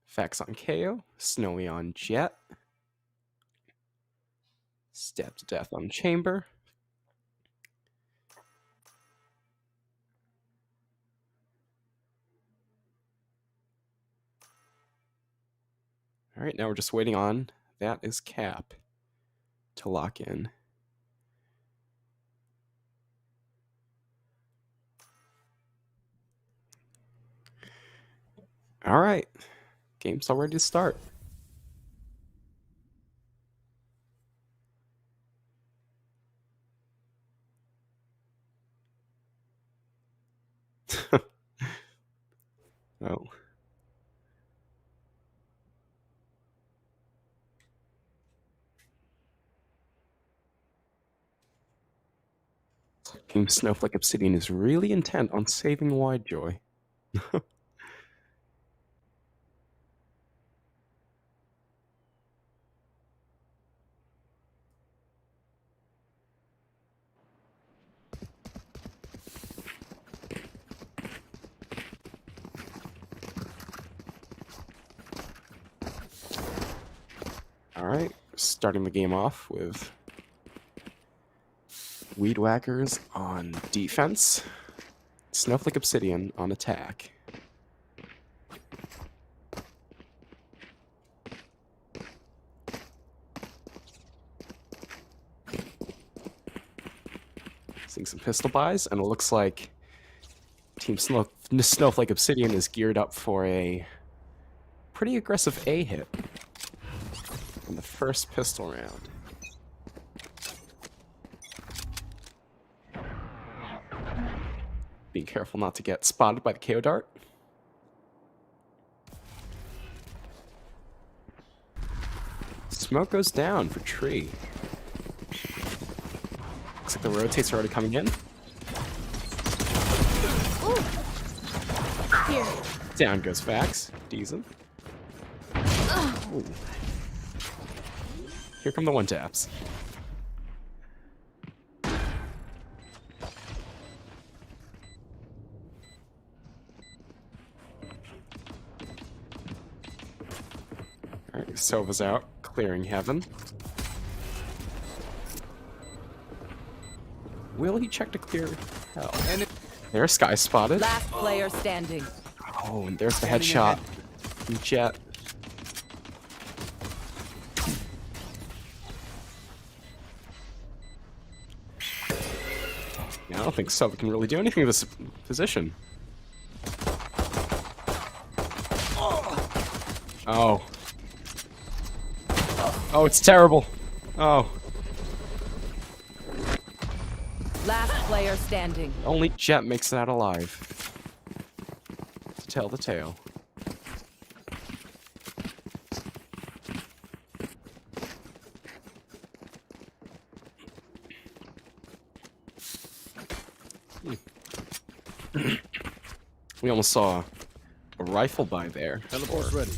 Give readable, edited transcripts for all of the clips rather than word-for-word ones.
Fax on KO. Snowy on Jet. Stab to death on Chamber. All right, now we're just waiting on that is Cap to lock in. All right, game's all ready to start. Oh. Team Snowflake Obsidian is really intent on saving Widejoy. All right, starting the game off with Weed Whackers on defense, Snowflake Obsidian on attack. Seeing some pistol buys, and it looks like Team Snowflake Obsidian is geared up for a pretty aggressive A hit in the first pistol round. Being careful not to get spotted by the KO dart. Smoke goes down for Tree. Looks like the rotates are already coming in. Here. Down goes Fax. Decent. Ooh. Here come the one taps. Alright, Sova's out, clearing heaven. Will he check to clear hell? There's Sky spotted. Last player standing. Oh, and there's the headshot from Jet. Yeah, I don't think Sova can really do anything with this position. Oh. Oh, it's terrible. Oh. Last player standing. Only Jet makes it out alive. To tell the tale. We almost saw a rifle buy there. Teleport's ready.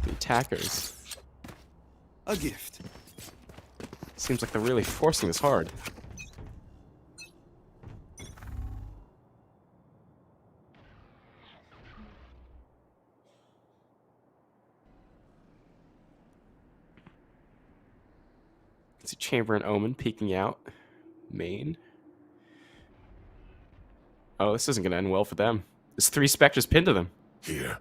The attackers. A gift. Seems like they're really forcing this hard. See Chamber and Omen peeking out. Main. Oh, this isn't going to end well for them. There's 3 Spectres pinned to them. Here.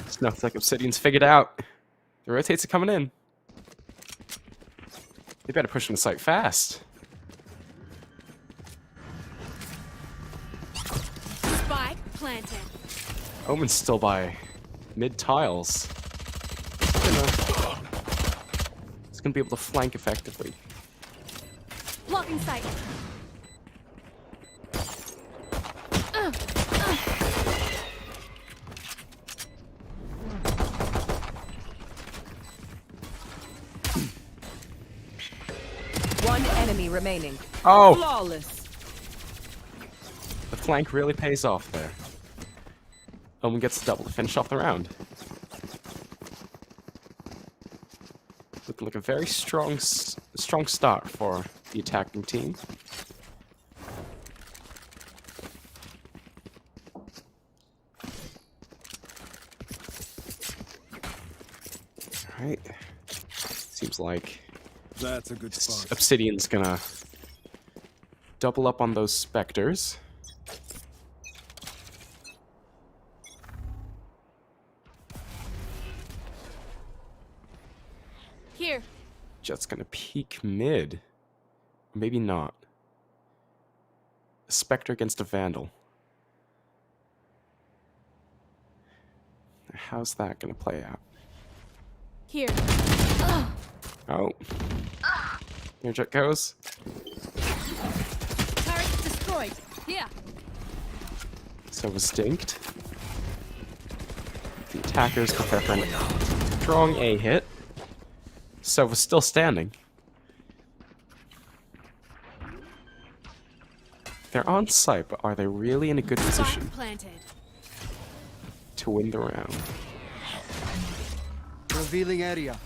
Snowflake Obsidian's figured out. The rotates are coming in. They better push them to site fast. Spike planted. Omen's still by mid tiles. He's gonna be able to flank effectively. Blocking sight. One enemy remaining. Oh! Flawless. The flank really pays off there. Omen gets the double to finish off the round. Looking like a very strong start for the attacking team. Seems like That's a good spot. Obsidian's gonna double up on those specters. Here. Jet's gonna peek mid. Maybe not. A Spectre against a Vandal. How's that gonna play out? Here. Oh. Here Jet goes. Turret destroyed. Yeah. So was dinked. The attackers prepare for a strong A hit. So was still standing. They're on site, but are they really in a good position Spike planted. to win the round? Revealing area.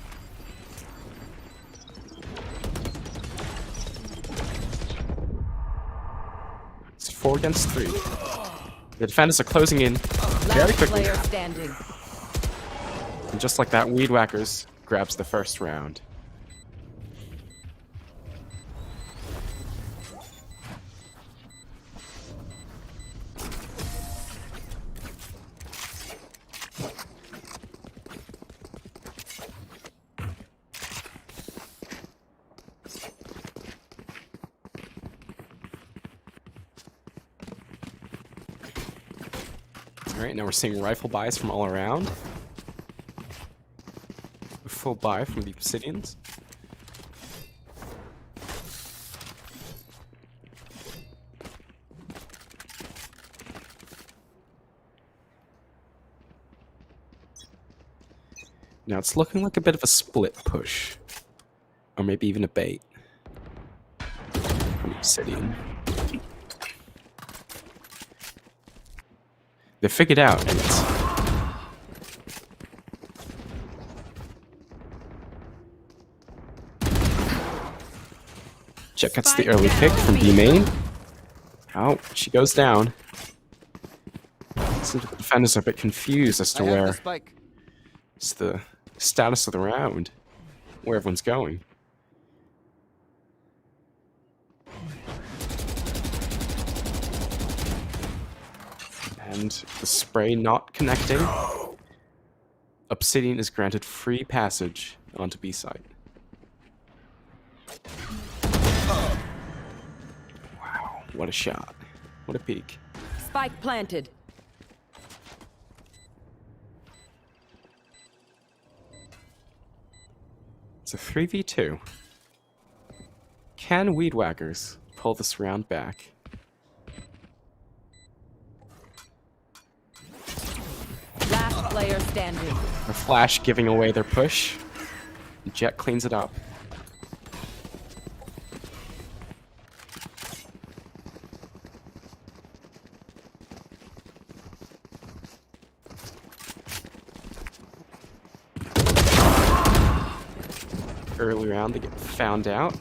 It's 4 against 3. The defenders are closing in very Last quickly. player standing. And just like that, Weed Whackers grabs the first round. Alright, now we're seeing rifle buys from all around. A full buy from the Obsidians. Now it's looking like a bit of a split push. Or maybe even a bait. From Obsidian. They figured out, and it's... Jet gets the early pick from B main. Oh, she goes down. Seems like the defenders are a bit confused as to where Spike. it's the status of the round, where everyone's going. And the spray not connecting. Obsidian is granted free passage onto B site. Wow, what a shot. What a peek. Spike planted. It's a 3v2. Can Weed Whackers pull this round back? Last player standing. A Flash giving away their push. Jet cleans it up. Early round, they get found out.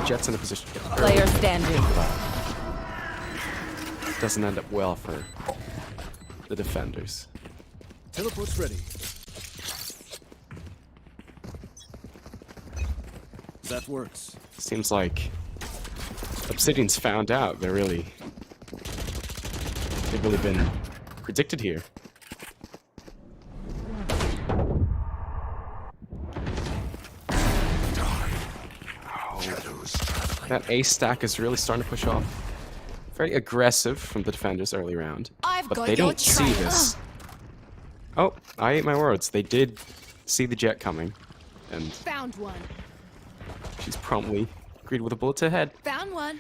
Jet's in a position to get early. Player standing. Doesn't end up well for the defenders. Teleport's ready. That works. Seems like Obsidian's found out. They've really been predicted here. That A stack is really starting to push off. Very aggressive from the defenders early round. But they don't see this. Oh, I ate my words. They did see the Jet coming. And Found one. she's promptly greeted with a bullet to head. Found one.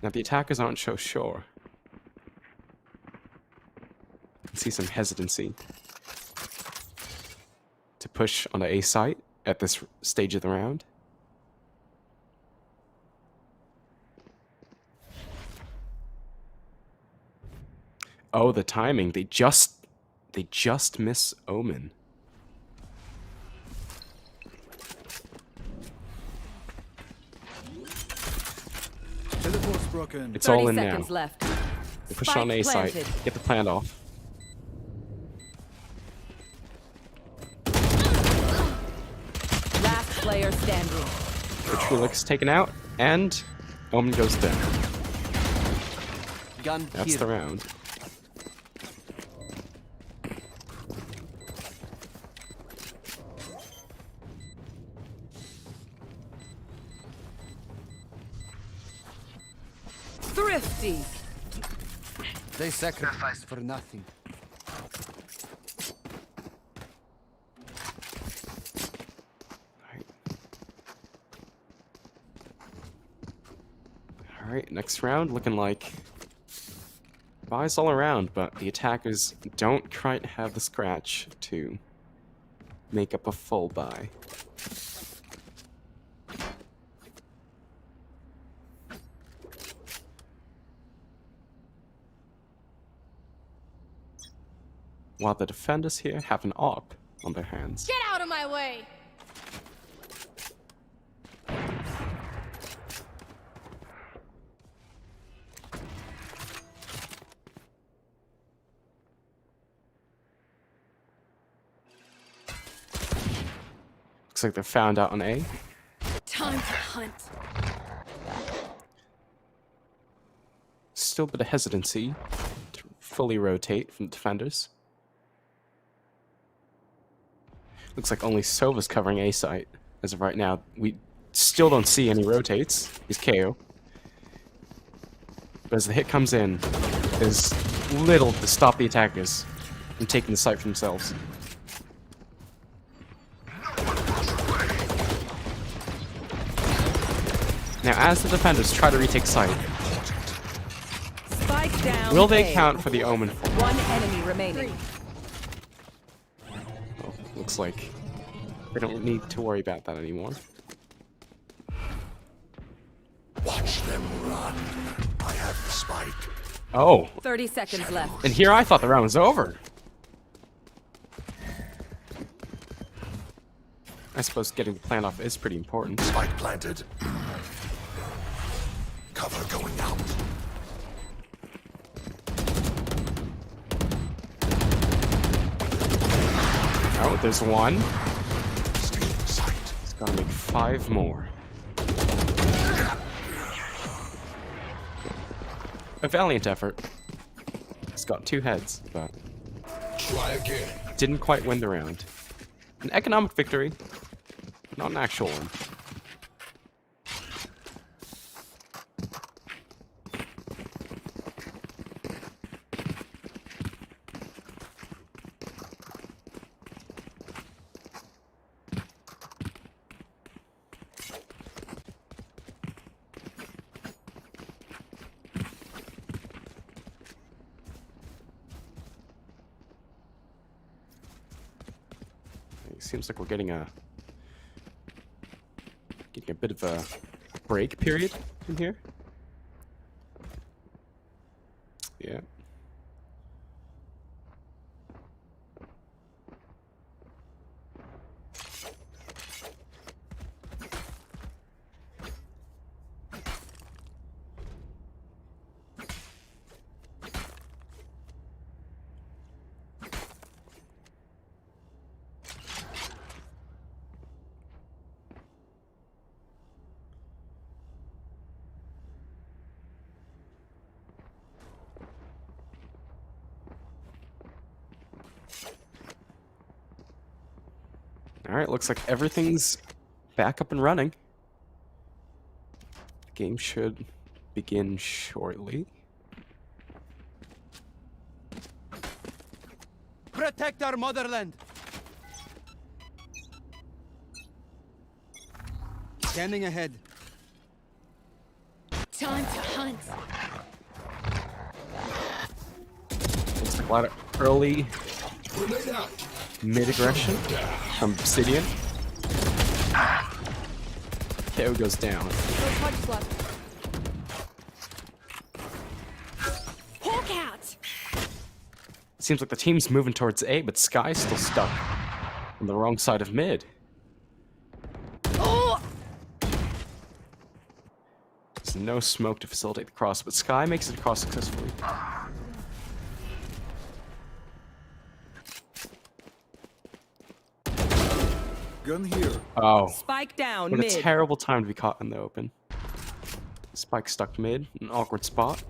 Now the attackers aren't so sure. I see some hesitancy to push on the A site at this stage of the round. Oh, the timing. They just miss Omen. Teleport's broken. It's all 30 in now. seconds left. They push on A site. planted. Get the plant off. Last player standing. Trulix taken out, and Omen goes down. Gun That's here. the round. Thrifty. They sacrificed for nothing. Alright. Alright, next round looking like buys all around, but the attackers don't quite have the scratch to make up a full buy. While the defenders here have an AWP on their hands. Get out of my way. Looks like they're found out on A. Time to hunt. Still a bit of hesitancy to fully rotate from the defenders. Looks like only Sova's covering A site as of right now. We still don't see any rotates. He's KO. But as the hit comes in, there's little to stop the attackers from taking the site for themselves. Now, as the defenders try to retake site, Spike down. will they A. count for the Omen? One enemy remaining. Well, looks like they don't need to worry about that anymore. Watch them run. I have the spike. Oh, 30 seconds left. and here I thought the round was over. I suppose getting the plant off is pretty important. Spike planted. Cover going out. Oh, there's one. Stealing sight. It's gotta make 5 more. A valiant effort. It's got 2 heads, but Try again. didn't quite win the round. An economic victory, not an actual one. Seems like we're getting a bit of a break period in here. Yeah. Alright, looks like everything's back up and running. The game should begin shortly. Protect our motherland. Standing ahead. Time to hunt. Looks like a lot of early Grenade out. mid-aggression from Obsidian. KO goes down. No touch left. Hawk out. Seems like the team's moving towards A, but Sky's still stuck on the wrong side of mid. Oh! There's no smoke to facilitate the cross, but Sky makes it across successfully. Gun here. Oh, Spike down what a mid. terrible time to be caught in the open. Spike stuck mid, an awkward spot.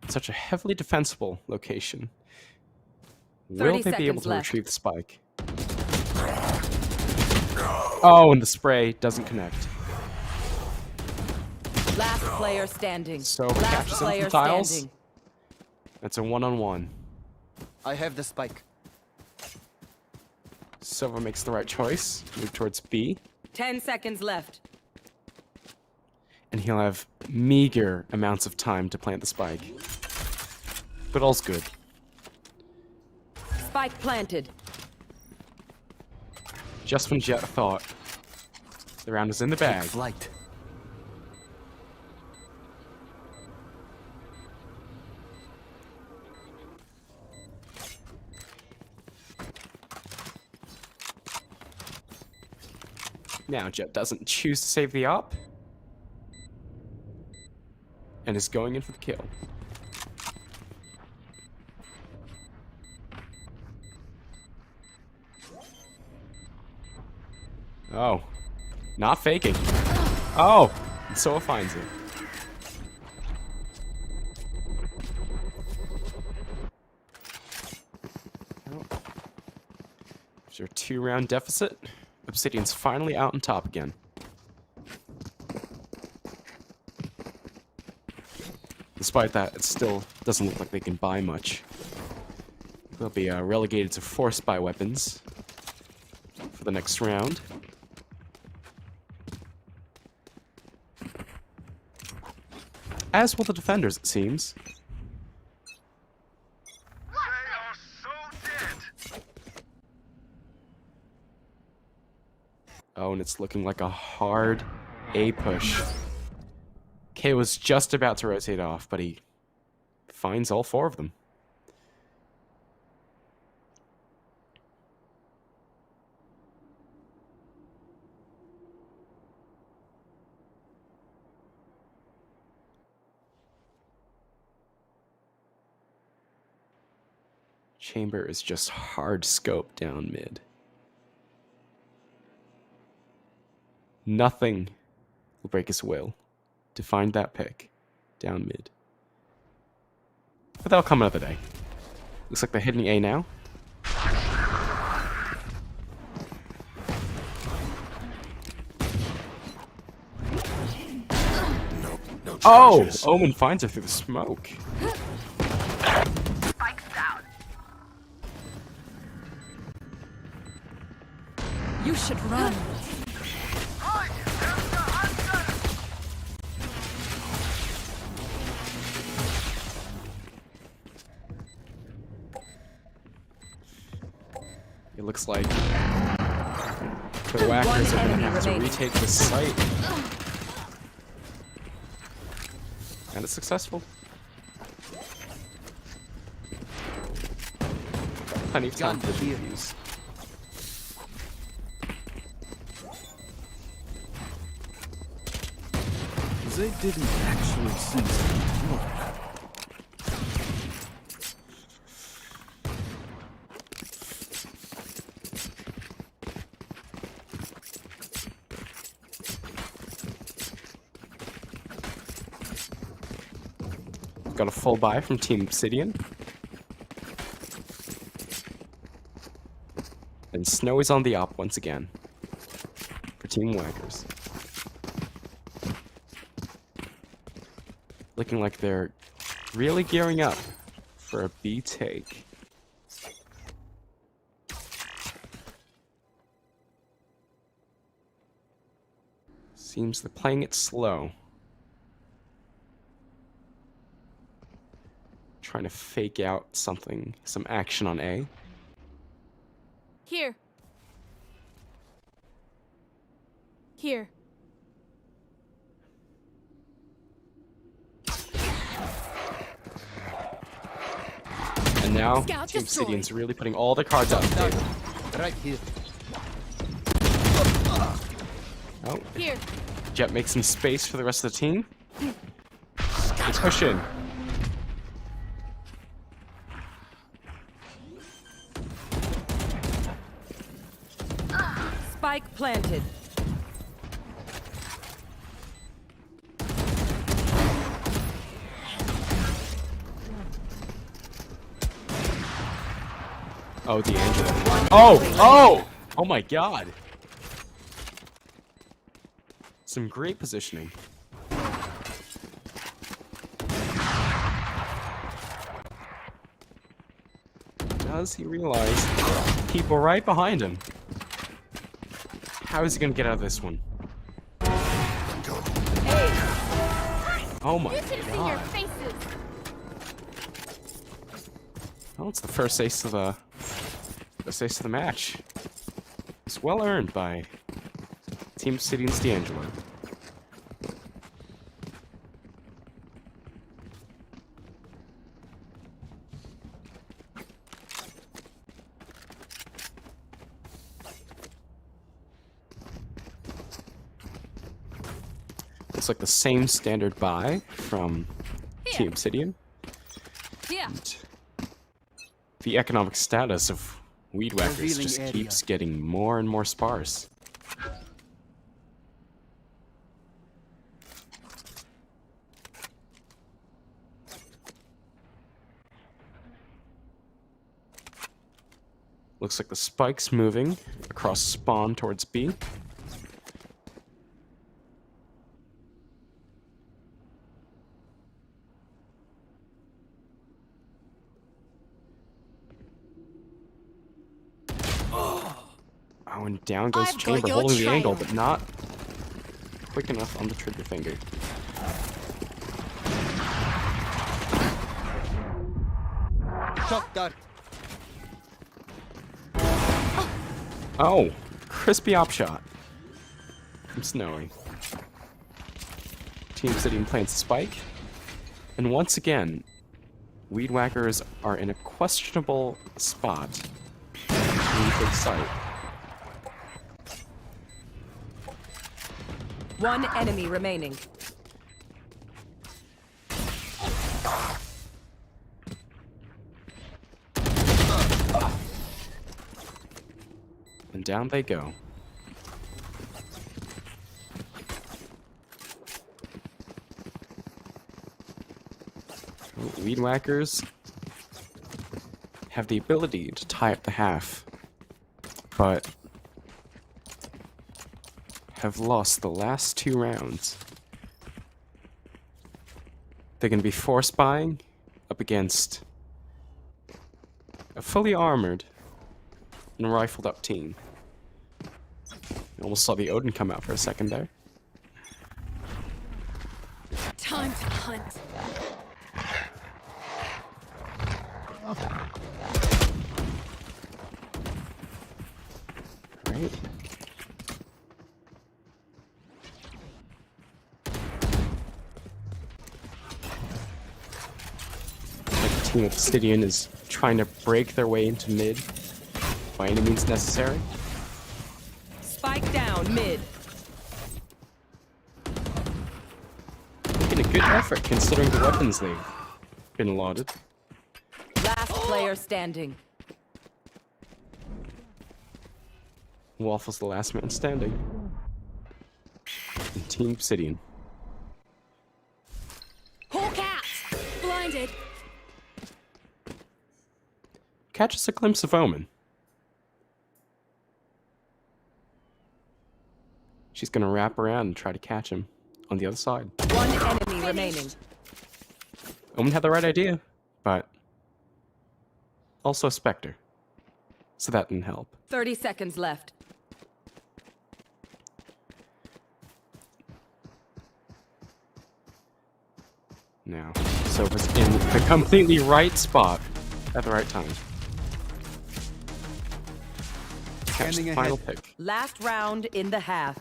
Such a heavily defensible location. Will 30 they be able seconds to left. retrieve the spike? Oh, and the spray doesn't connect. Last player standing. So Last catches him from player tiles. standing. That's a one-on-one. I have the spike. Silva makes the right choice. Move towards B. 10 seconds left. And he'll have meager amounts of time to plant the spike. But all's good. Spike planted. Just when Jet thought the round was in the bag. Flight. Now Jet doesn't choose to save the op. And is going in for the kill. Oh. Not faking. Oh! And Soa finds it. After a 2-round deficit, Obsidian's finally out on top again. Despite that, it still doesn't look like they can buy much. They'll be relegated to 4 spy weapons for the next round. As will the defenders, it seems. They are so dead. Oh, and it's looking like a hard A push. K was just about to rotate off, but he finds all 4 of them. Chamber is just hard scope down mid. Nothing will break his will to find that pick down mid. But that'll come another day. Looks like they're hitting A now. Oh! Omen finds her through the smoke. Spikes down. You should run. It looks like the Whackers are going to enemy have to remains. retake this site. And it's successful. Plenty of time Gun for the here. defuse. They didn't actually sense it. Got a full buy from Team Obsidian. And Snow is on the op once again for Team Whackers. Looking like they're really gearing up for a B take. Seems they're playing it slow. Trying to fake out something, some action on A. Here. Here. And now, Scout Team destroyed. Obsidian's really putting all their cards on the table. Right here. Here. Jet makes some space for the rest of the team. Let's push in. Spike planted. Oh, D'Angelo. Oh! Oh my god. Some great positioning. Does he realize people right behind him? How is he gonna get out of this one? Oh my god. Well, it's the first ace of the match. It's well earned by Team Obsidian's D'Angelo. Looks like the same standard buy from Team Obsidian. Yeah. And the economic status of weed whackers Revealing just area. keeps getting more and more sparse. Looks like the spike's moving across spawn towards B. Oh, and down goes I've got Chamber, your holding the trail. angle, but not quick enough on the trigger finger. Shock dart. Oh, crispy op shot from Snowy. Team Obsidian plants a spike. And once again, weed whackers are in a questionable spot in the site. One enemy remaining. And down they go. Weed whackers have the ability to tie up the half, but have lost the last 2 rounds. They're going to be force buying up against a fully armored and rifled up team. I almost saw the Odin come out for a second there. Time to hunt. Right? Like Team Obsidian is trying to break their way into mid by any means necessary. Spike down mid. Making a good effort considering the weapons they've been allotted. Last player standing. Waffle's the last man standing. And Team Obsidian. Hawk out! Blinded. Catches a glimpse of Omen. She's gonna wrap around and try to catch him on the other side. One enemy remaining. Omen had the right idea, but also a Spectre. So that didn't help. 30 seconds left. Now, so was in the completely right spot at the right time. Catch the Scanning final ahead. pick. Last round in the half.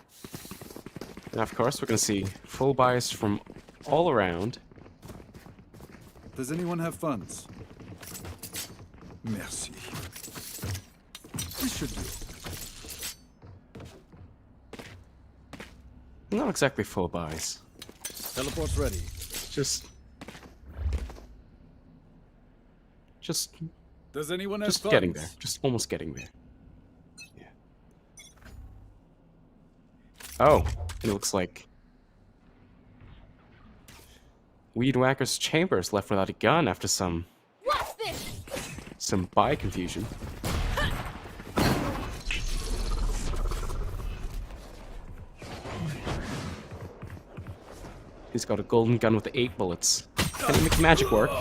And of course, we're going to see full bias from all around. Does anyone have funds? Merci. This should do. Not exactly full buys. Teleport's ready. Just Does anyone have funds? getting there. Just almost getting there. Yeah. Oh, it looks like Weed Whacker's Chambers left without a gun after some buy confusion. He's got a golden gun with 8 bullets. Can he make magic work?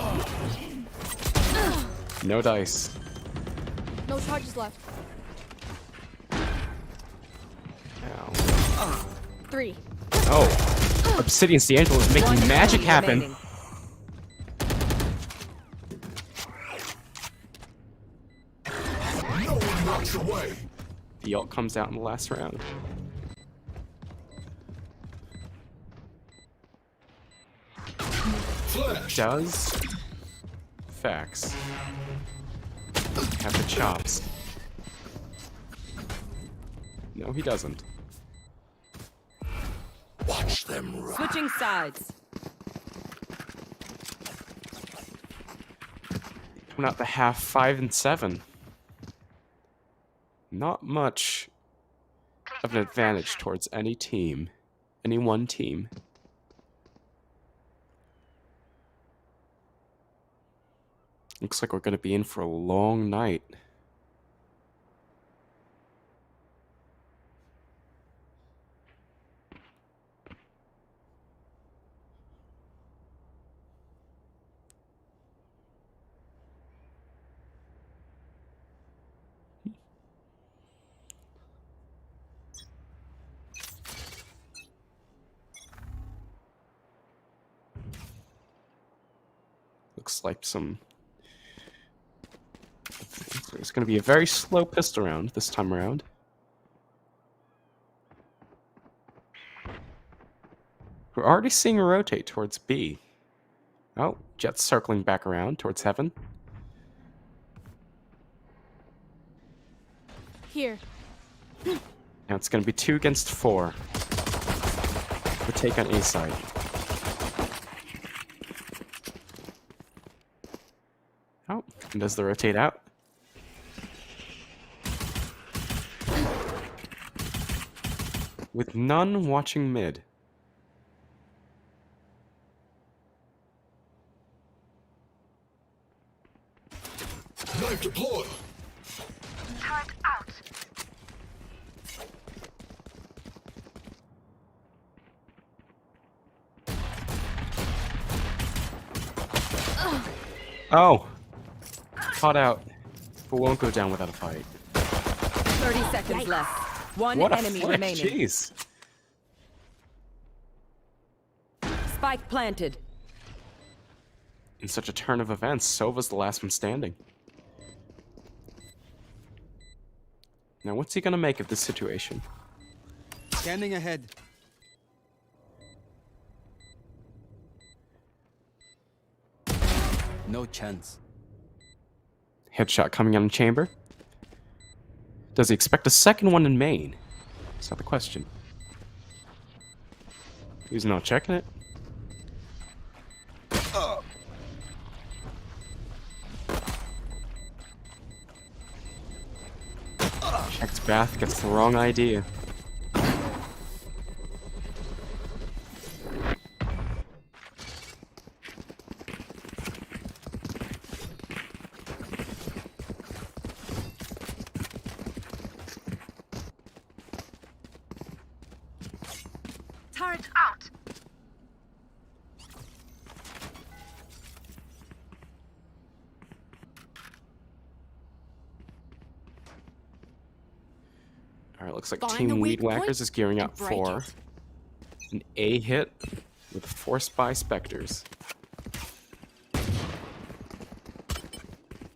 No dice. No charges left. Ow. 3. Oh, Obsidian's D'Angelo is making One magic enemy happen. remaining. No one knocks away. The ult comes out in the last round. Flash. Does facts have the chops? No, he doesn't. Watch them run. Switching sides. Coming out the half 5 and 7. Not much of an advantage towards any team, any one team. Looks like we're going to be in for a long night. Looks like it's going to be a very slow pistol round this time around. We're already seeing a rotate towards B. Oh, Jet's circling back around towards Heaven. Here. Now it's going to be 2 against 4. The take on A side. Oh, and does the rotate out? With none watching mid. Knife deployed. Turret out. Oh! Caught out, but won't go down without a fight. 30 seconds left. One What a enemy flick, remaining. jeez! Spike planted. In such a turn of events, Sova's the last one standing. Now what's he gonna make of this situation? Scanning ahead. No chance. Headshot coming out in chamber. Does he expect a second one in main? That's not the question. He's not checking it. Checks Bath, gets the wrong idea. Turret out. Alright, looks like Find the Team weak Weed Whackers point is gearing up and break for it. an A hit with Force by Spectres.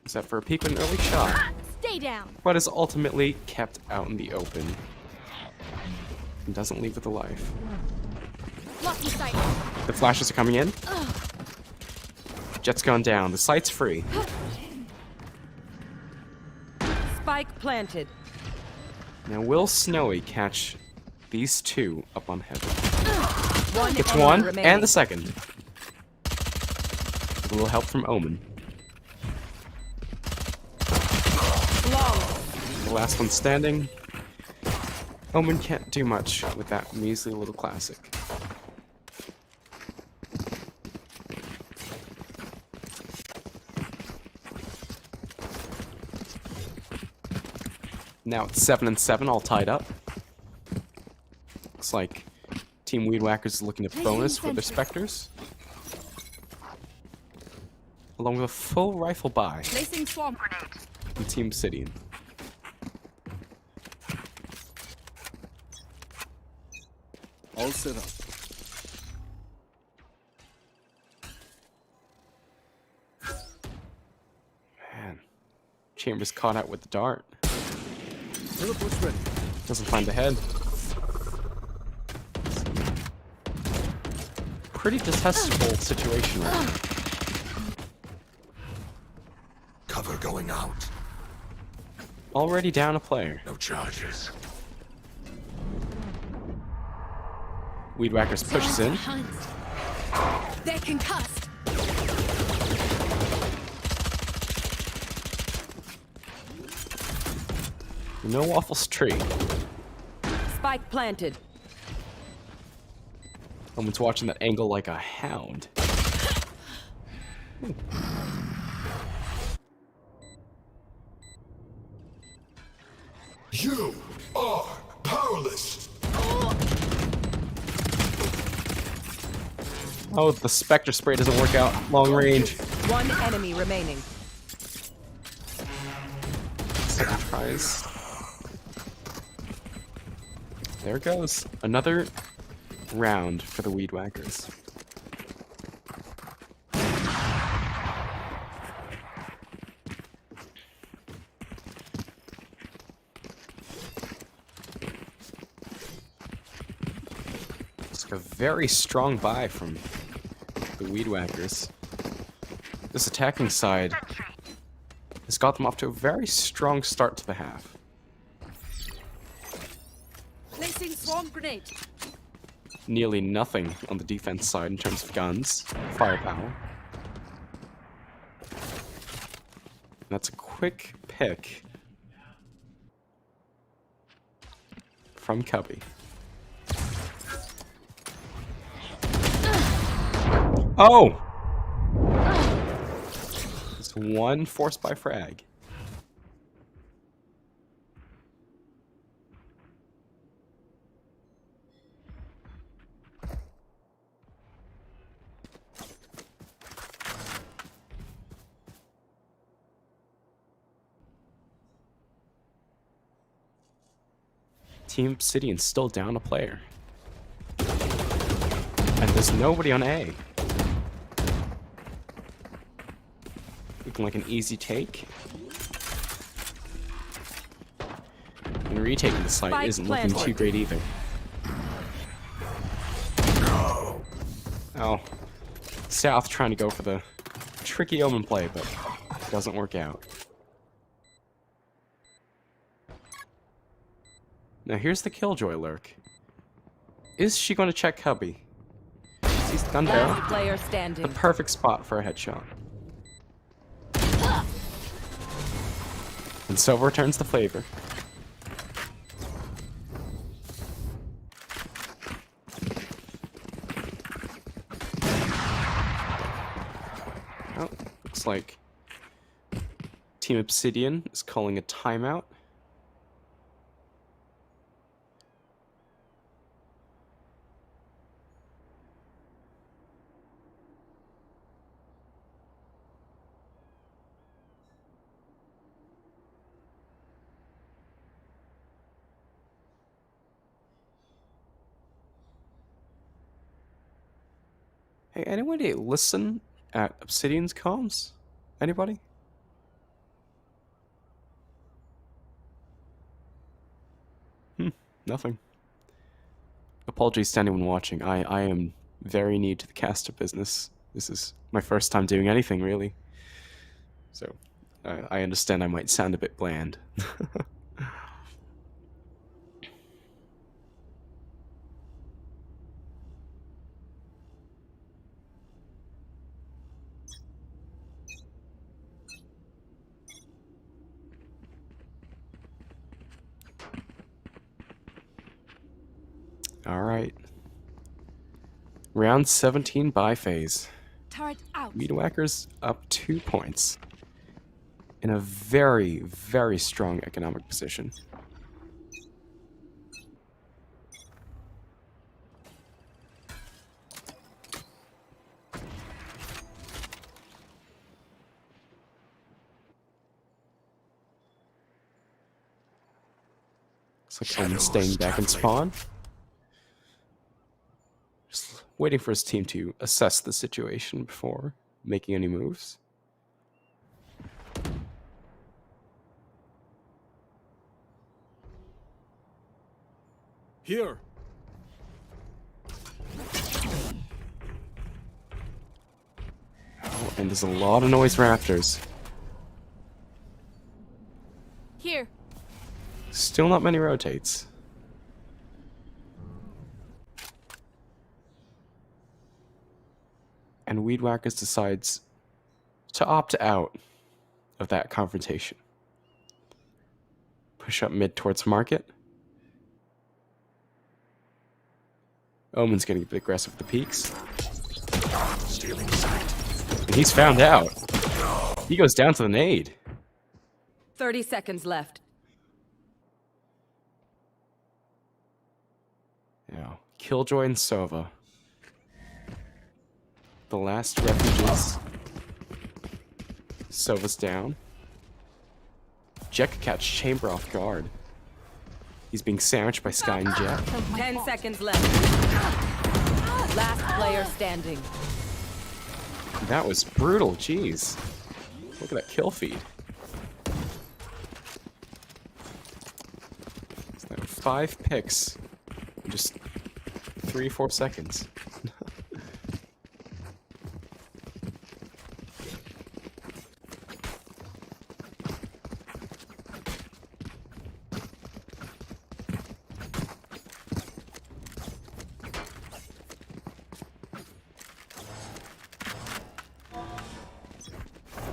Is that for a peek with an early shot? Stay down. But is ultimately kept out in the open. And doesn't leave with a life. Lucky sight. The flashes are coming in. Jet's gone down. The site's free. Spike planted. Now will Snowy catch these two up on heaven. One Gets enemy one, remaining. and the second. A little help from Omen. Flawless. The last one standing. Omen can't do much with that measly little classic. Now it's 7 and 7, all tied up. Looks like Team Weed Whackers is looking to bonus with their Spectres. Along with a full rifle buy Placing swarm grenade. from Team Obsidian. All set up. Man. Chambers caught out with the dart. Teleport's ready. Doesn't find the head. Pretty detestable situation right now. Cover going out. Already down a player. No charges. Weed Whackers pushes in. They're concussed. No Waffles tree. Spike planted. Someone's watching that angle like a hound. You are powerless. Oh, the Spectre spray doesn't work out long range. One enemy remaining. Second tries. There goes. Another round for the Weed Whackers. It's like a very strong buy from the Weed Whackers. This attacking side has got them off to a very strong start to the half. Placing swarm grenade. Nearly nothing on the defense side in terms of guns, firepower. That's a quick pick from Cubby. Oh! It's one force by frag. Team Obsidian still down a player. And there's nobody on A. Looking like an easy take. And retaking the site Spike isn't looking planted. too great either. Oh. South trying to go for the tricky Omen play, but it doesn't work out. Now here's the Killjoy lurk. Is she going to check Cubby? Sees the gun barrel. Last player The standing. perfect spot for a headshot. And so returns the flavor. Oh, looks like Team Obsidian is calling a timeout. Hey, anybody listen at Obsidian's comms? Anybody? Nothing. Apologies to anyone watching. I am very new to the caster business. This is my first time doing anything, really. So, I understand I might sound a bit bland. Alright. Round 17 by phase. Turret out. Weed Whackers up 2 points. In a very, very strong economic position. Looks like Omen's staying back in spawn. Just waiting for his team to assess the situation before making any moves. Here. Oh, and there's a lot of noise rafters. Here. Still not many rotates. And Weed Whackers decides to opt out of that confrontation. Push up mid towards market. Omen's getting a bit aggressive with the peaks. Stealing sight. And he's found out. He goes down to the nade. 30 seconds left. Now, Killjoy and Sova. The last refuges. Sova's down. Jet could catch Chamber off guard. He's being sandwiched by Sky and Jet. 10 seconds left. Last player standing. That was brutal, jeez. Look at that kill feed. So that 5 picks in just 3 or 4 seconds.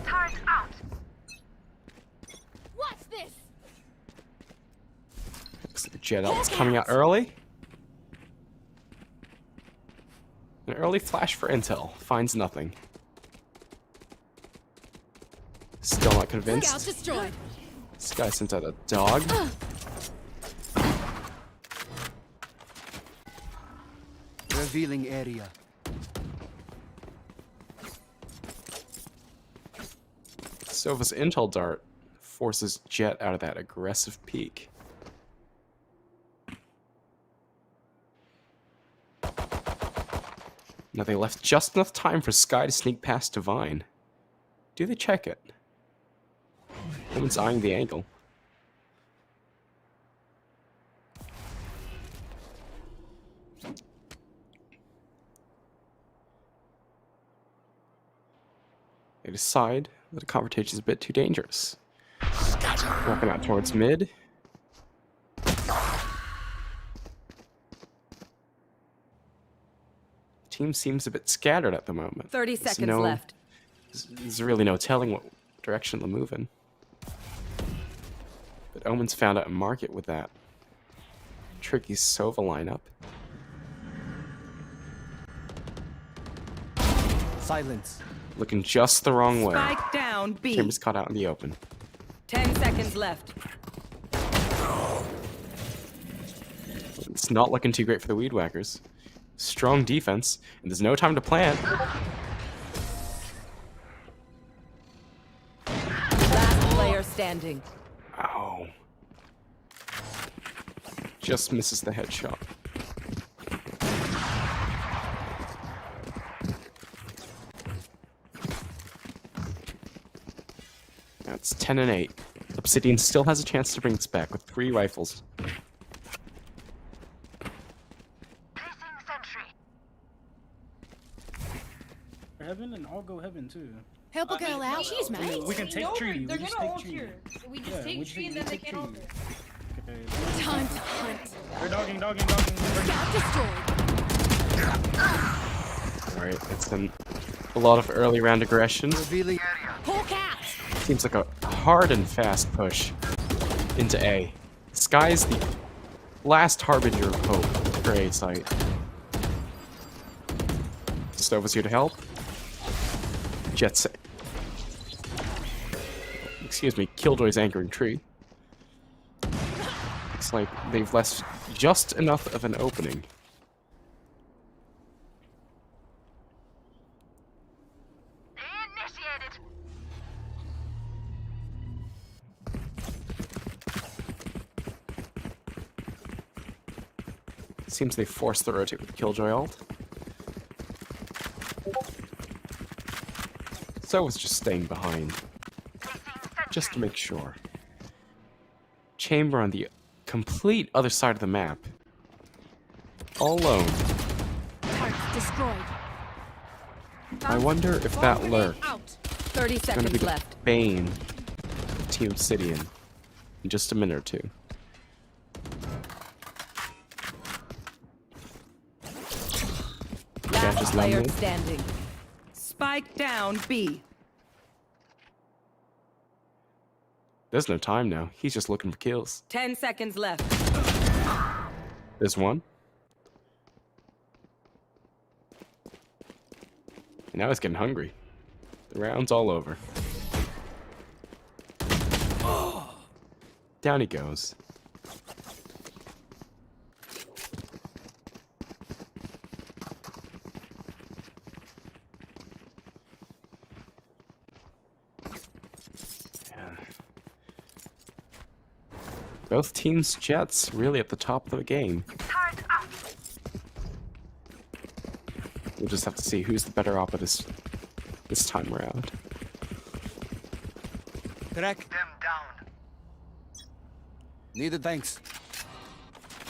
Turret out. What's this? Looks like the Jet ult's coming out early. An early flash for intel. Finds nothing. Still not Scout convinced. destroyed. This guy sent out a dog. Revealing area. Sova's intel dart forces Jet out of that aggressive peak. Now they left just enough time for Sky to sneak past Divine. Do they check it? Woman's eyeing the angle. They decide that a confrontation is a bit too dangerous. Walking out towards mid. Team seems a bit scattered at the moment. 30 There's seconds left. There's really no telling what direction they'll move in. But Omen's found out a market with that tricky Sova lineup. Silence. Looking just the wrong way. Spike down B. Chamber's caught out in the open. 10 seconds left. It's not looking too great for the Weed Whackers. Strong defense, and there's no time to plant. Last player standing. Ow. Just misses the headshot. That's 10 and 8. Obsidian still has a chance to bring this back with 3 rifles. Placing sentry. Heaven, and I'll go heaven too. Help a girl out. She's mad. We can take tree. They're We just gonna take ult tree. here. We just Yeah, take we tree and then they take can tree. ult it. Okay. Time to hunt. We're dogging. Scout destroyed. Alright, it's been a lot of early round aggression. Revealing area. Hawk out. Seems like a hard and fast push into A. Sky is the last harbinger of hope for A site. Stove is here to help. Jets. Excuse me, Killjoy's anchoring tree. Looks like they've left just enough of an opening. Initiated. Seems they forced the rotate with Killjoy ult. So was just staying behind. Just to make sure. Chamber on the complete other side of the map. All alone. Target destroyed. I wonder if that lurk Out. 30 is going to be seconds the left. bane of Team Obsidian in just a minute or two. Last just player landed. standing. Spike down B. There's no time now. He's just looking for kills. 10 seconds left. There's one. And now he's getting hungry. The round's all over. Down he goes. Yeah. Both teams' Jets really at the top of the game. Turret out. We'll just have to see who's the better op at this time around. Correct. Them down. Needed thanks.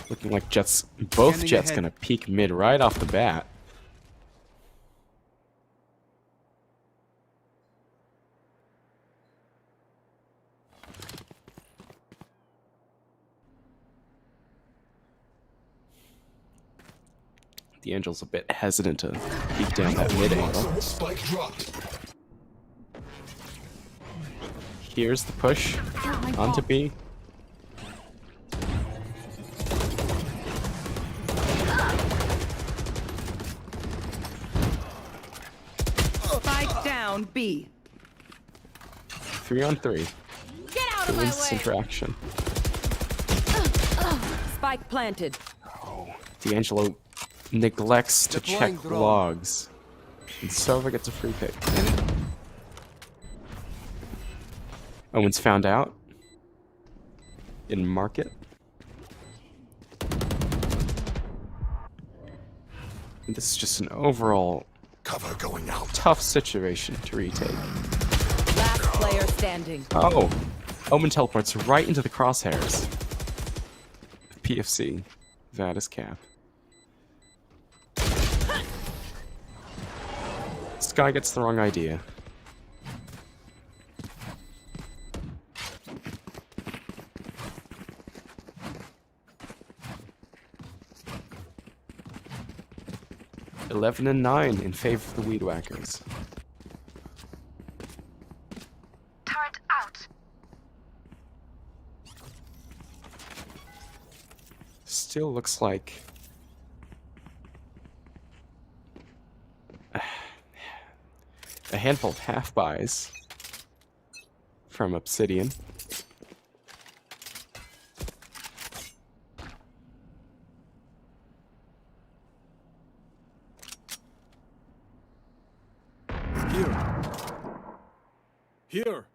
Looking like both Scanning Jets ahead. gonna peek mid right off the bat. The Angel's a bit hesitant to peek down that mid angle. Spike dropped. Here's the push onto B. Spike down B. 3-on-3. Get out Who of my wins this way. interaction? Spike planted. D'Angelo neglects to Deploying check drone. logs. And Sova gets a free pick. Owen's found out. In market. And this is just an overall Cover going out. tough situation to retake. Last player standing. Oh! Omen teleports right into the crosshairs. PFC. That is cap. Sky gets the wrong idea. (11-9) in favor of the Weed Whackers. Turret out. Still looks like a handful of half buys from Obsidian. Here. Here.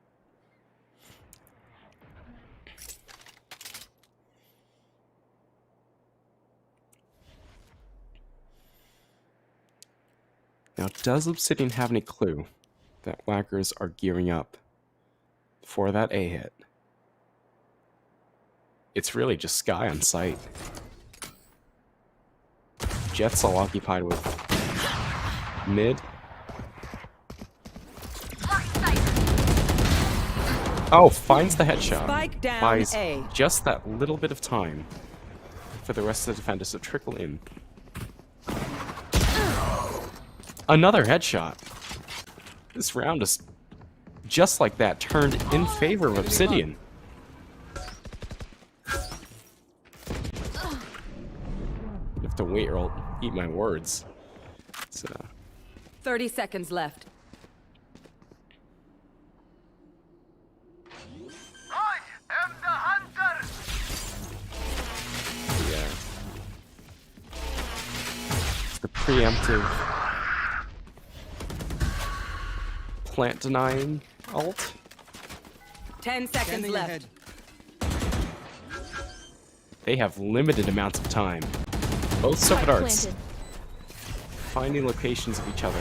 Now, does Obsidian have any clue that Whackers are gearing up for that A hit? It's really just Sky on site. Jet's all occupied with mid. Oh, finds the headshot. Spike down Buys A. just that little bit of time for the rest of the defenders to trickle in. Another headshot. This round is just like that, turned in favor of Obsidian. If have to wait or I'll eat my words. So, 30 seconds left. I am the hunter! yeah. The preemptive plant denying ult. 10 seconds Scanning left. ahead. They have limited amounts of time. Both Spike Sophid Arts planted. finding locations of each other.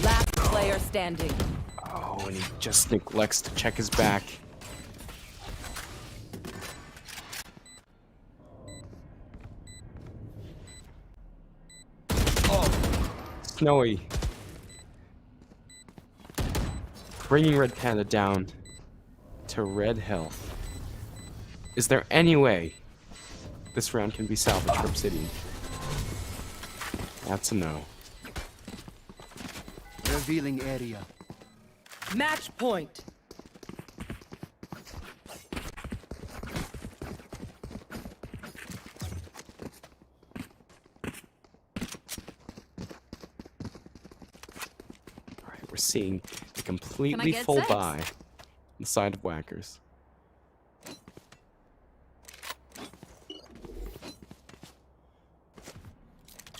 Last player standing. Oh, and he just neglects to check his back. Snowy. Bringing Red Panda down to red health. Is there any way this round can be salvaged for Obsidian? That's a no. Revealing area. Match point. Alright, we're seeing a completely get full sex? buy on the side of Whackers.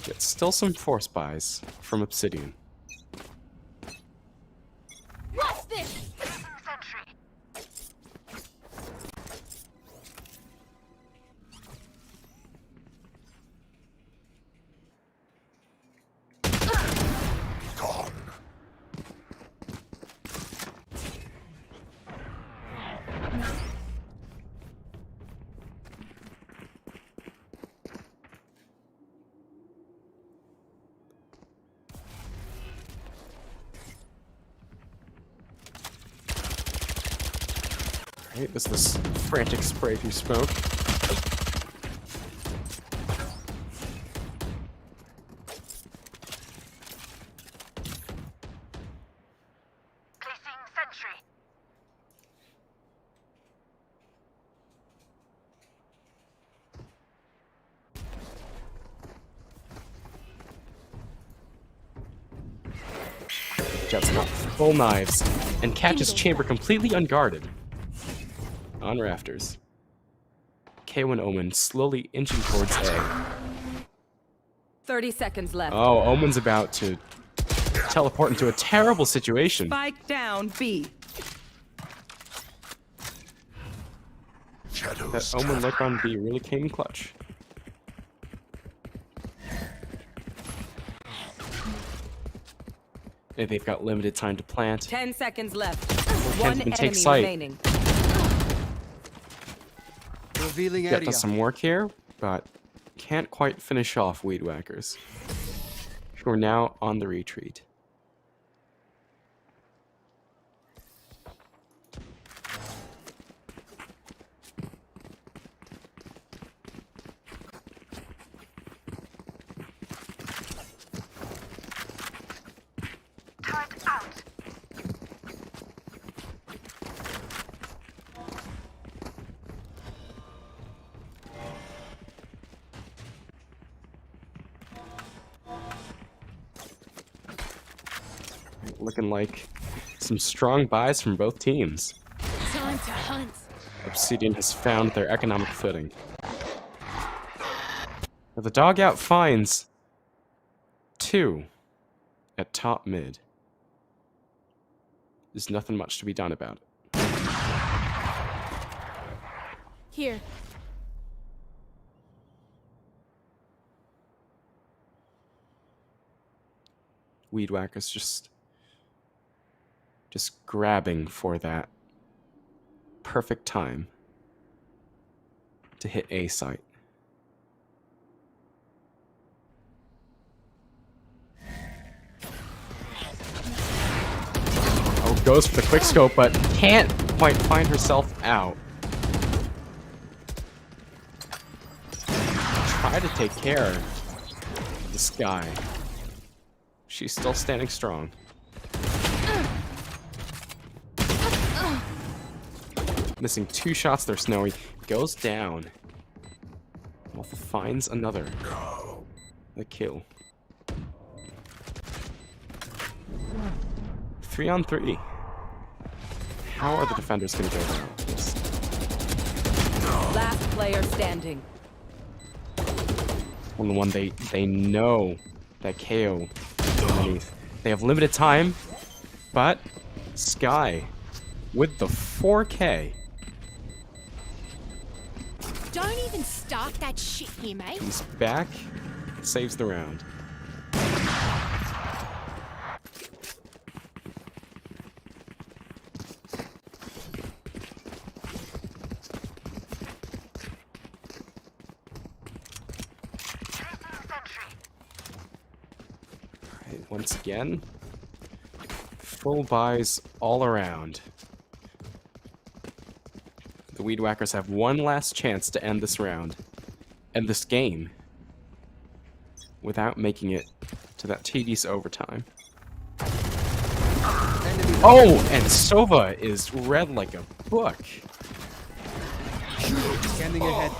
Yet still some force buys from Obsidian. What's this? Placing sentry. Gone. Right, there's this frantic spray through smoke. Placing sentry. Jet's got full knives and catches Chamber completely unguarded. On rafters. K1 Omen slowly inching towards A. 30 seconds left. Oh, Omen's about to teleport into a terrible situation. Spike down B. Shadows. That Omen look on B really came in clutch. And they've got limited time to plant. 10 seconds left. Can't One even take enemy sight. remaining. Revealing Jet area. does some work here, but can't quite finish off Weed Whackers. We're now on the retreat. Turret out. Looking like some strong buys from both teams. Time to hunt. Obsidian has found their economic footing. Now the dog out finds 2 at top mid. There's nothing much to be done about it. Here. Weed Whackers just grabbing for that perfect time to hit A site. Oh, goes for the quick scope, but can't quite find herself out. Try to take care of this guy. She's still standing strong. Missing 2 shots there, Snowy. Goes down. Alpha finds another. A kill. 3 on 3. How are the defenders going to go down? Yes. Last player standing. On the one they know that KO is underneath. They have limited time, but Sky with the 4K. Don't even start that shit here, mate. He's back, saves the round. Alright, once again, full buys all around. The Weed Whackers have one last chance to end this round, end this game, without making it to that tedious overtime. Oh, and Sova is read like a book. Scanning ahead.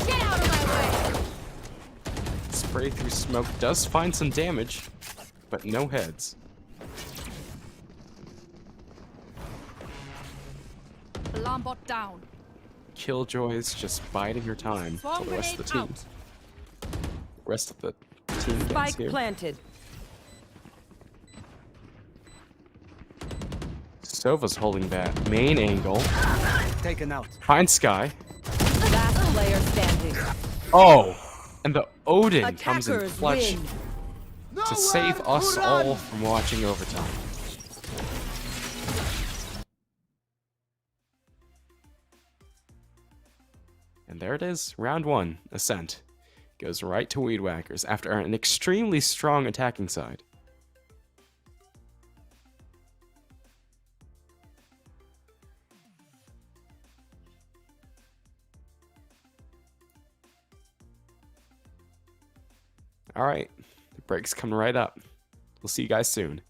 Get out of my way! Spray through smoke does find some damage, but no heads. Alarm bot down. Killjoy's just biding her time till the rest of the team. Rest of the team gets Spike here. planted. Sova's holding that main angle. Taken out. Finds Sky. Last player standing. Oh! And the Odin comes in Attackers clutch win. to save us all from watching overtime. And there it is, round 1, Ascent. Goes right to Weed Whackers after an extremely strong attacking side. Alright, the break's coming right up. We'll see you guys soon.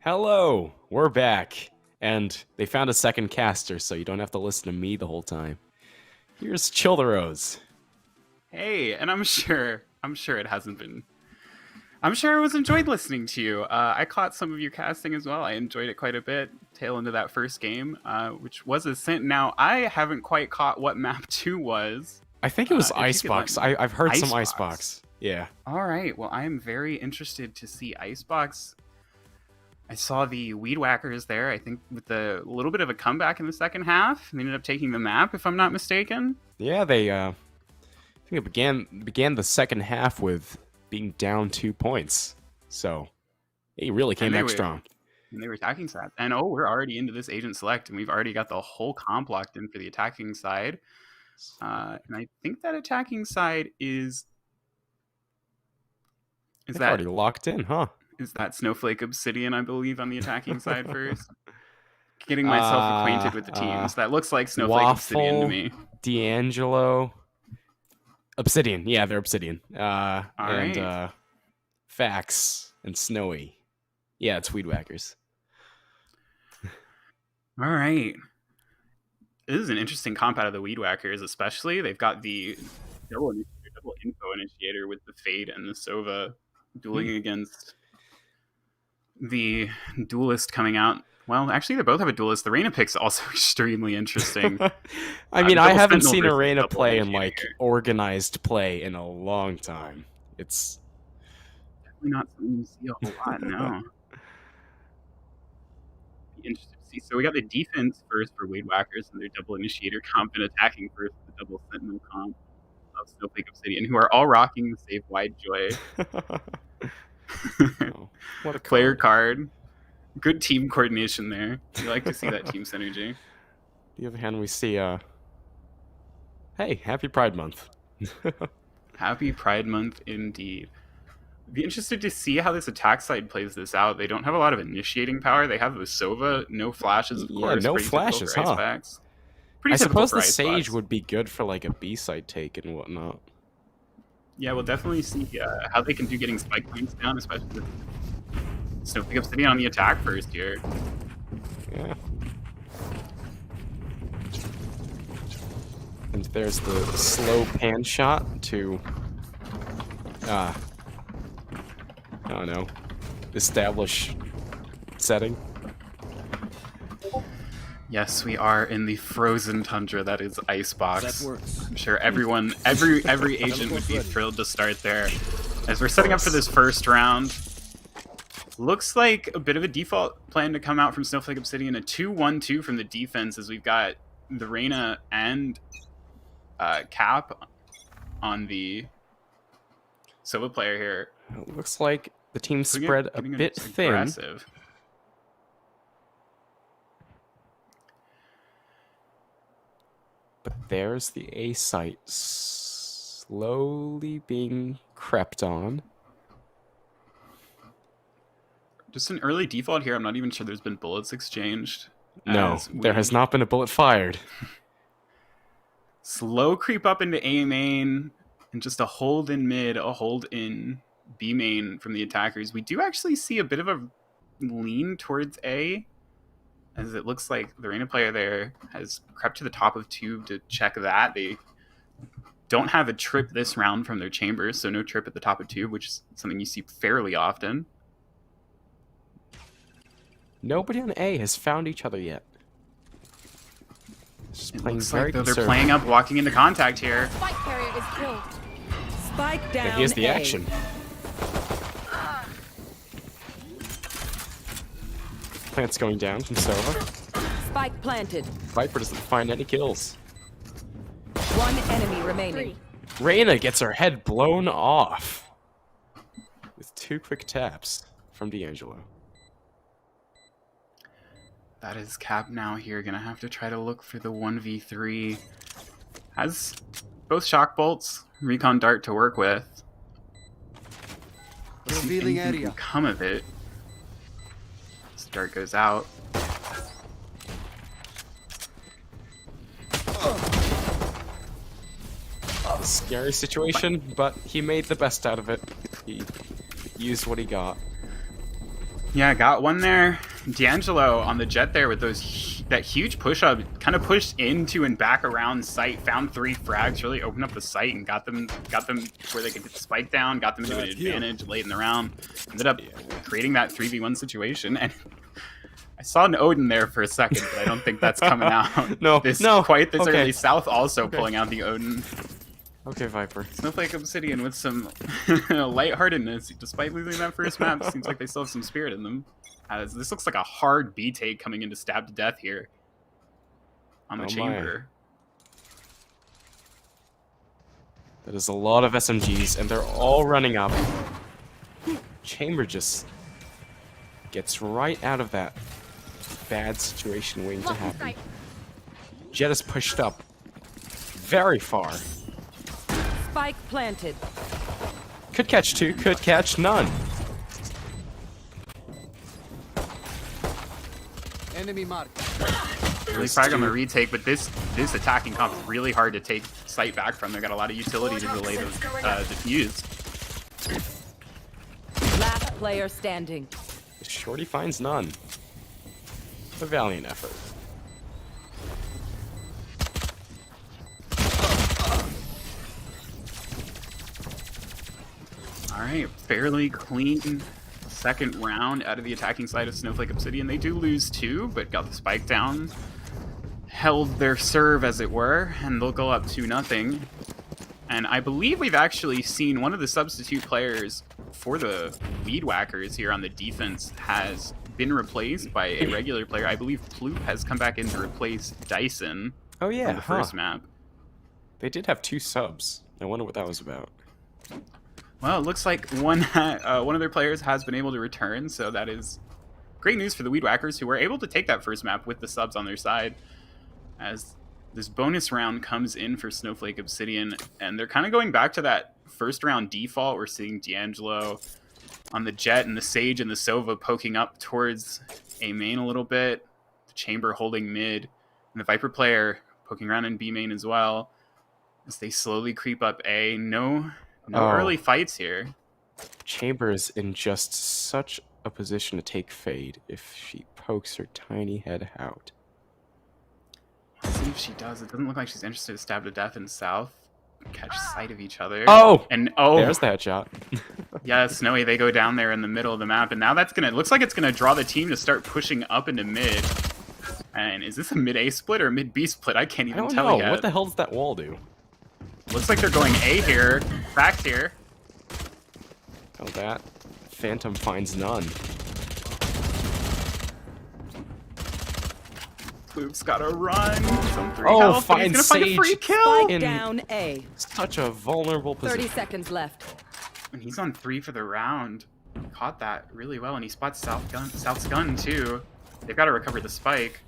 Hello, we're back. And they found a second caster, so you don't have to listen to me the whole time. Here's Childerose. Hey, and I'm sure it hasn't been. I'm sure it was enjoyed listening to you. I caught some of you casting as well. I enjoyed it quite a bit. Tail into that first game, which was a sin. Now I haven't quite caught what map 2 was. I think it was if you could Icebox. let me- I've heard some Icebox. Icebox. Yeah. All right. Well, I am very interested to see Icebox. I saw the Weed Whackers there. I think with a little bit of a comeback in the second half, they ended up taking the map, if I'm not mistaken. Yeah, they I think it began the second half with being down 2 points. So he really came And they back were- strong. And they were attacking side. And we're already into this agent select, and we've already got the whole comp locked in for the attacking side. And I think that attacking side is They've that already locked in, huh? is that Snowflake Obsidian, I believe, on the attacking side first. Getting myself acquainted with the teams. That looks like Snowflake Obsidian to Waffle, me. D'Angelo, Obsidian. Yeah, they're Obsidian. And right. Fax and Snowy. Yeah, it's Weed Whackers. All right. This is an interesting comp out of the Weed Whackers, especially. They've got the double info initiator with the Fade and the Sova dueling against the Duelist coming out. Well, actually, they both have a Duelist. The Reyna pick's also extremely interesting. I mean, I double haven't Sentinel seen versus Arena double play in like initiator. organized play in a long time. It's Definitely not something you see a whole lot, no. Be interested to see. So we got the defense first for Weed Whackers and their double initiator comp, and attacking first the double sentinel comp of Snowflake Obsidian, who are all rocking the Save Wide Joy oh, what a player card. card. Good team coordination there. You like to see that team synergy. The other hand, we see hey, happy Pride Month. Happy Pride Month indeed. Be interested to see how this attack side plays this out. They don't have a lot of initiating power. They have the Sova, no flashes, of Yeah, course. no Pretty typical flashes, for huh? Icebacks. Pretty I typical suppose for the Sage Icebacks. would be good for like a B-side take and whatnot. Yeah, we'll definitely see how they can do getting spike points down, especially with Snowflake Obsidian on the attack first here. Yeah. And there's the slow pan shot to I don't know, establish setting. Yes, we are in the frozen tundra that is Icebox. That works. I'm sure everyone, every agent would be thrilled to start there. As we're setting up for this first round, looks like a bit of a default plan to come out from Snowflake Obsidian, a 2-1-2 from the defense, as we've got the Reyna and Cap on the Sova player here. It looks like the team Getting spread a getting bit thin. aggressive. But there's the A site slowly being crept on. Just an early default here. I'm not even sure there's been bullets exchanged. No, as there we has not been a bullet fired. slow creep up into A main, and just a hold in mid, a hold in B main from the attackers. We do actually see a bit of a lean towards A, as it looks like the Reyna player there has crept to the top of tube to check that. They don't have a trip this round from their chambers, so no trip at the top of tube, which is something you see fairly often. Nobody on A has found each other yet. Just It playing looks very like though they're conservative. playing up, walking into contact here. Spike carrier is killed. Spike down. Now here's the A. action. Plant's going down from Sova. Spike planted. Viper doesn't find any kills. One enemy remaining. Reyna gets her head blown off with 2 quick taps from D'Angelo. That is Cap now here. Gonna have to try to look for the 1v3. Has both shock bolts, recon dart to work with. Revealing Anything area. can come of it. This dart goes out. A scary situation, but he made the best out of it. He used what he got. Yeah, got one there. D'Angelo on the jet there with that huge push up, kind of pushed into and back around site, found 3 frags, really opened up the site and got them where they could get the spike down, got them into an advantage late in the round. Ended up creating that 3v1 situation, and I saw an Odin there for a second, but I don't think that's coming out. No, Quite this okay. early. South also pulling out the Odin. Okay, Viper. Snowflake Obsidian with some lightheartedness, despite losing that first map. Seems like they still have some spirit in them. As this looks like a hard B take coming into stab to death here on the chamber. That is a lot of SMGs, and they're all running up. Chamber just gets right out of that bad situation waiting to happen. Jet is pushed up very far. Spike planted. Could catch 2, could catch none. Enemy marked. Really frag on the retake, but this attacking comp is really hard to take sight back from. They've got a lot of utility to delay the defuse. Last player standing. Shorty finds none. A valiant effort. Alright, fairly clean second round out of the attacking side of Snowflake Obsidian. They do lose 2, but got the spike down. Held their serve, as it were, and they'll go up 2-0. And I believe we've actually seen one of the substitute players for the Weed Whackers here on the defense has been replaced by a regular player. I believe Ploop has come back in to replace Dyson Oh yeah, on the first map. They did have 2 subs. I wonder what that was about. Well, it looks like one of their players has been able to return, so that is great news for the Weed Whackers, who were able to take that first map with the subs on their side. As this bonus round comes in for Snowflake Obsidian, and they're kind of going back to that first round default. We're seeing D'Angelo on the Jet and the Sage and the Sova poking up towards A main a little bit, the Chamber holding mid, and the Viper player poking around in B main as well, as they slowly creep up A. No early fights here. Chamber's in just such a position to take Fade if she pokes her tiny head out. Let's see if she does. It doesn't look like she's interested to stab to death in South. Catch sight of each other. Oh! And There's the headshot. yeah, Snowy, they go down there in the middle of the map, and now that's gonna looks like it's gonna draw the team to start pushing up into mid. And is this a mid A split or a mid B split? I can't I even don't tell know. yet. What the hell does that wall do? Looks like they're going A here. Cracked here. Oh, that Phantom finds none. Ploop's gotta run. He's on 3 Oh, health, but he's fine gonna find a Sage. free kill. Spike In down A. Such a vulnerable 30 position. seconds left. And he's on 3 for the round. Caught that really well, and he spots South's gun too. They've got to recover the spike.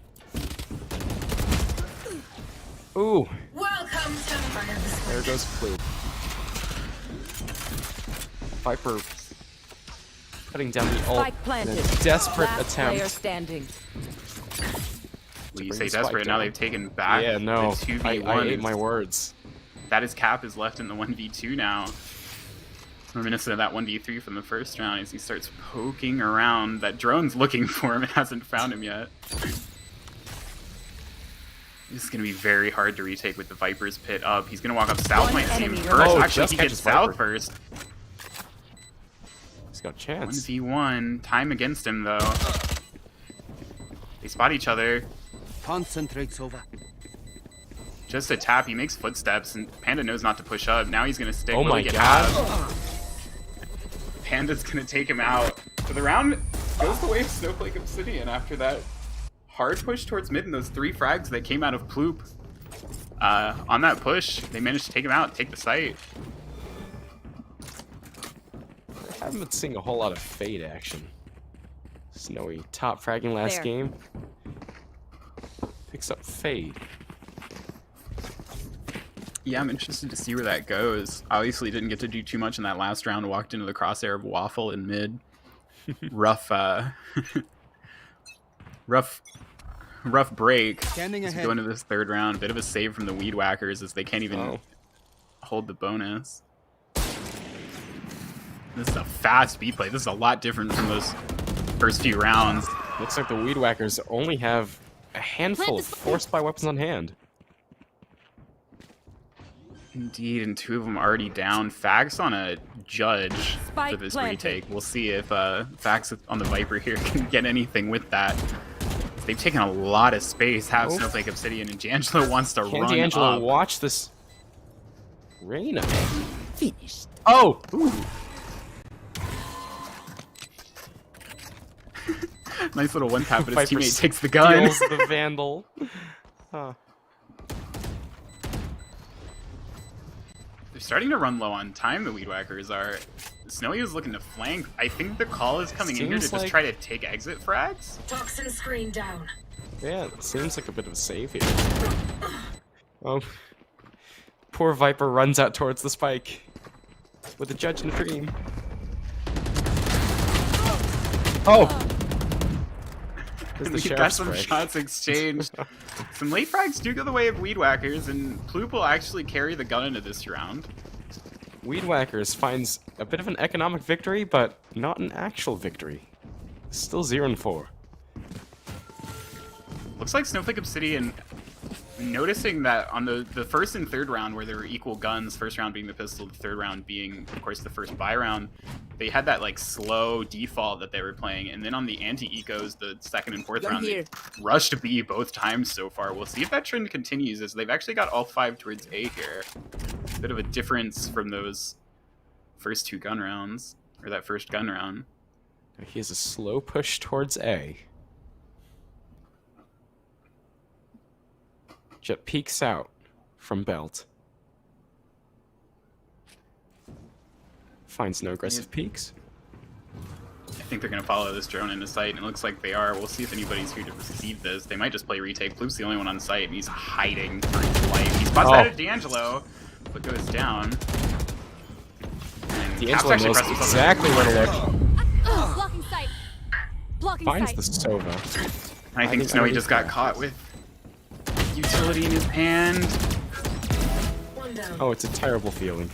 Ooh, Welcome to there goes Clue. Viper cutting down the ult Spike in planted. a desperate Last player attempt. standing. When you bring say the spike desperate, now down. they've taken back Yeah, no, the I 2v1. ate my words. That is Cap is left in the 1v2 now. Reminiscent of that 1v3 from the first round as he starts poking around. That drone's looking for him and hasn't found him yet. This is going to be very hard to retake with the Viper's pit up. He's going to walk up South, One might see him enemy first. remaining. Oh, Actually, just he gets catches South Viper. first. He's got a chance. 1v1. Time against him, though. They spot each other. Concentrate, Sova. Just a tap. He makes footsteps, and Panda knows not to push up. Now he's gonna stick. Oh Will my he get god. halved? Panda's gonna take him out. So the round goes the way of Snowflake Obsidian after that hard push towards mid and those 3 frags that came out of Ploop. On that push, they managed to take him out, take the site. I haven't been seeing a whole lot of Fade action. Snowy top fragging last There. game. Picks up Fade. Yeah, I'm interested to see where that goes. Obviously didn't get to do too much in that last round, walked into the crosshair of Waffle in mid. Rough rough break. Scanning As we ahead. go into this third round, bit of a save from the Weed Whackers as they can't even hold the bonus. This is a fast B play. This is a lot different from those first few rounds. Looks like the Weed Whackers only have a handful of forced by weapons on hand. Indeed, and 2 of them already down. Fax on a Judge Spike for this planted. retake. We'll see if Fax on the Viper here can get anything with that. They've taken a lot of space. Have Oh. Snowflake Obsidian, and D'Angelo wants to Can run D'Angelo up. watch this? Reyna. Finished. Oh! Ooh. Nice little one tap, but his Viper teammate takes the gun. Steals the Vandal. Huh. They're starting to run low on time, the Weed Whackers are. Snowy is looking to flank. I think the call is coming in here to Seems just like- try to take exit frags. Toxin screen down. Yeah, it seems like a bit of a save here. Oh. Poor Viper runs out towards the spike. With the Judge and the Dream. Oh! There's the We've got Sheriff's some spray. shots exchanged. Some late frags do go the way of Weed Whackers, and Ploop will actually carry the gun into this round. Weed Whackers finds a bit of an economic victory, but not an actual victory. Still 0-4. Looks like Snowflake Obsidian, noticing that on the first and third round where there were equal guns, first round being the pistol, the third round being, of course, the first buy round, they had that like slow default that they were playing, and then on the anti-ecos, the second and fourth round, they rushed B both times so far. We'll see if that trend continues, as they've actually got all 5 towards A here. Bit of a difference from those first 2 gun rounds, or that first gun round. He has a slow push towards A. Jet peeks out from Belt. Finds no aggressive peeks. I think they're going to follow this drone into sight, and it looks like they are. We'll see if anybody's here to receive this. They might just play retake. Ploop's the only one on site, and he's hiding for his life. He spots that at D'Angelo, but goes down. And Cap's D'Angelo actually knows pressed himself exactly where to look. Blocking sight. Blocking Finds sight. the Sova. And I think mean, Snowy I just got caught with utility in his hand. One down. Oh, it's a terrible feeling.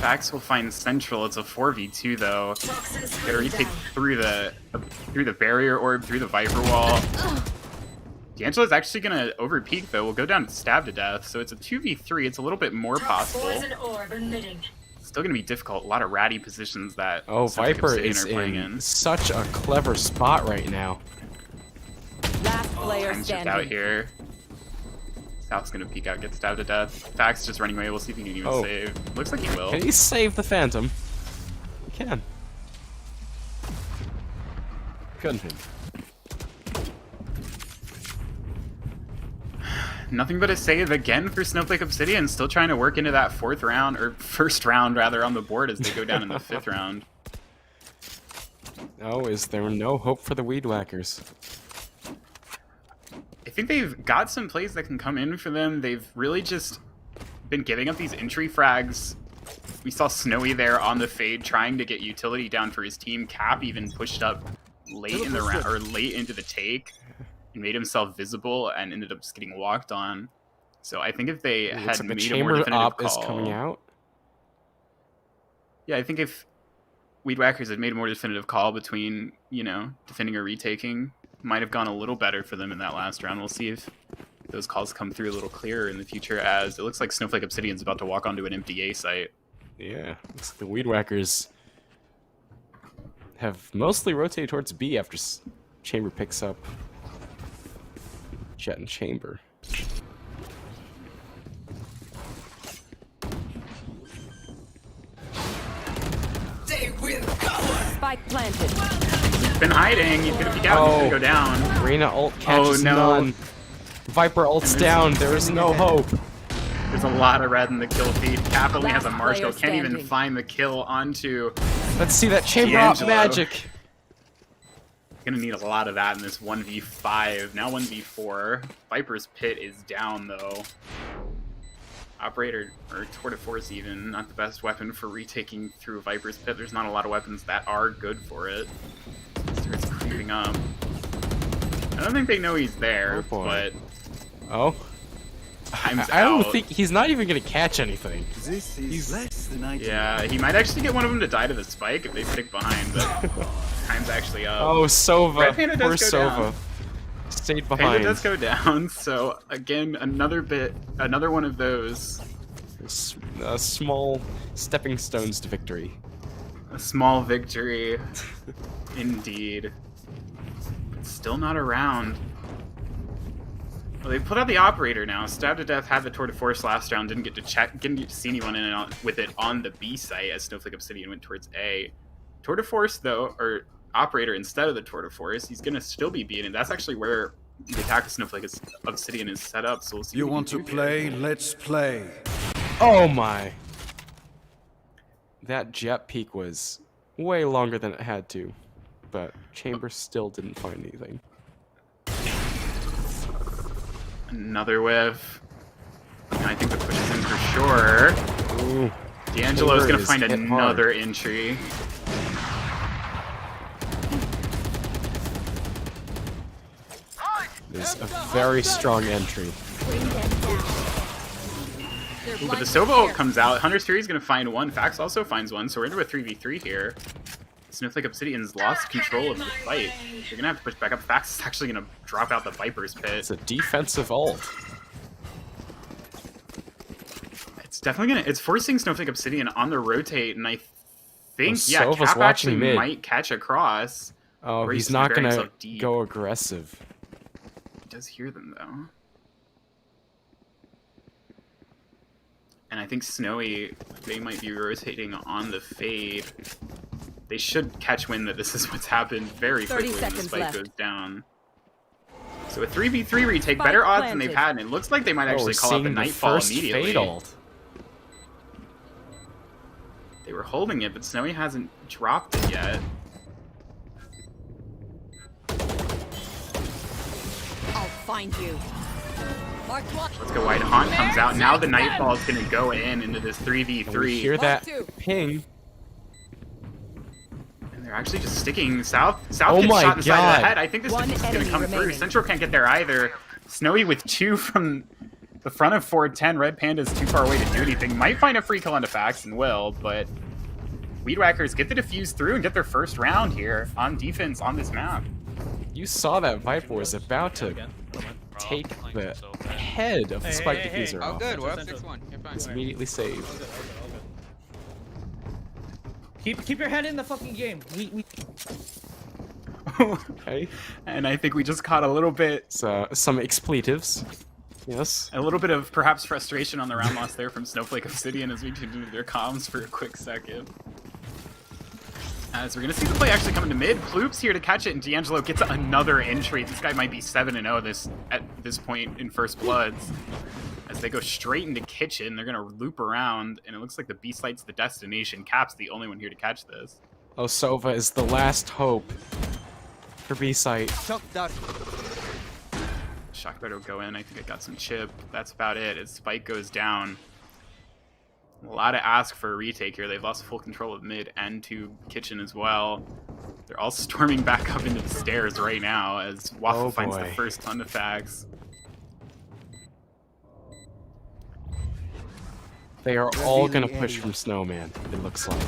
Fax will find Central. It's a 4v2 though. Toxin Gotta screen retake down. through the barrier orb, through the Viper wall. D'Angelo's actually gonna overpeak though. We'll go down to stab to death, so it's a 2v3. It's a little bit more possible. Poison orb emitting. Still gonna be difficult. A lot of ratty positions that Oh, Snowflake Viper Obsidian is are playing in such a clever spot right now. Last player I'm just out standing. here. South's gonna peek out, get stabbed to death. Fax just running away. We'll see if he can even Oh. save. Looks like he will. Can he save the Phantom? He can. Couldn't he? Nothing but a save again for Snowflake Obsidian. Still trying to work into that fourth round, or first round rather, on the board as they go down in the 5th round. Oh, is there no hope for the Weed Whackers? I think they've got some plays that can come in for them. They've really just been giving up these entry frags. We saw Snowy there on the fade trying to get utility down for his team. Cap even pushed up late in the round, or late into the take, and made himself visible and ended up just getting walked on. So I think if they It had looks like the made a more chamber definitive op call, is coming out. yeah, I think if Weed Whackers had made a more definitive call between, you know, defending or retaking, might have gone a little better for them in that last round. We'll see if those calls come through a little clearer in the future, as it looks like Snowflake Obsidian's about to walk onto an empty A site. Yeah, looks like the Weed Whackers have mostly rotated towards B after Chamber picks up Jet and Chamber. Spike planted. He's been hiding. He's gonna peek out. He's gonna go down. Reyna ult catches no. none. Viper ult's down. There is no hope. There's a lot of red in the kill feed. Cap only has a Last Marshall. player Can't even standing. find the kill onto. Let's see that chamber up D'Angelo. magic. Gonna need a lot of that in this 1v5. Now 1v4. Viper's Pit is down though. Operator, or Tour de Force even, not the best weapon for retaking through Viper's Pit. There's not a lot of weapons that are good for it. Starts creeping up. I don't think they know he's there, Oh, boy. but Oh. time's I don't out. think he's not even gonna catch anything. This is less than I Yeah, he might actually get one of them to die to the spike if they stick behind, but time's actually up. Oh, Sova. Red Panda Poor does go Sova. down. Stayed Panda behind. does go down, so again, another one of those. Small stepping stones to victory. A small victory, indeed. But still not around. Well, they put out the operator now. Stab to Death had the Tour de Force last round. Didn't get to see anyone in and with it on the B site as Snowflake Obsidian went towards A. Tour de Force though, or operator instead of the Tour de Force, he's gonna still be beaten. That's actually where the attack of Snowflake Obsidian is set up. So we'll see. You what he want can to do here. play? Let's play. Oh my. That jet peak was way longer than it had to, but Chamber still didn't find anything. Another whiff. And I think the push is in for sure. Ooh. D'Angelo's Chamber gonna is find hit another entry. There's a very strong entry. Ooh, but the Sova ult comes out. Hunter's Fury's gonna find one. Fax also finds one, so we're into a 3v3 here. Snowflake Obsidian's lost control of the fight. They're gonna have to push back up. Fax is actually gonna drop out the Viper's Pit. It's a defensive ult. It's definitely gonna. It's forcing Snowflake Obsidian on the rotate, and I think Oh, yeah, Sova's Cap watching actually mid. might catch a cross. Oh, Or he's he's not burying gonna himself deep. go aggressive. He does hear them though. And I think Snowy, they might be rotating on the fade. They should catch wind that this is what's happened very 30 quickly when the seconds spike left. goes down. So a 3v3 retake, Spike better odds than planted. they've had, and it looks like they might Oh, actually we're call out the seeing Nightfall first immediately. fade ult. They were holding it, but Snowy hasn't dropped it yet. I'll find you. Mark one. Let's go White Haunt comes out. Now the Nightfall is going to go into this And we 3v3. hear that Mark two. ping. And they're actually just sticking south. South Oh gets my shot in the side of God. the head. I think this One is going to enemy come through. remaining. Central can't get there either. Snowy with 2 from the front of 410. Red Panda's too far away to do anything. Might find a free kill onto Fax and will, but Weed Whackers get the defuse through and get their first round here on defense on this map. You saw that Viper was about to take the head of the spike diffuser Oh, off. good. We're up 6-1. You're fine. It's immediately saved. Keep your head in the fucking game. We Okay. And I think we just caught a little bit So some expletives. Yes. of perhaps frustration on the round loss there from Snowflake Obsidian as we tuned into their comms for a quick second. As we're going to see the play actually coming to mid. Ploop's here to catch it, and D'Angelo gets another entry. This guy might be 7-0 at this point in First Bloods. As they go straight into Kitchen, they're going to loop around, and it looks like the B site's the destination. Cap's the only one here to catch this. Oh, Sova is the last hope for B-site. Shock dart. Shock better go in. I think I got some chip. That's about it. As Spike goes down. A lot of ask for a retake here. They've lost full control of mid and to Kitchen as well. They're all storming back up into the stairs right now as Waffle Oh, finds the boy. first ton of fags. They are all Revealing gonna push area. from Snowman, it looks like.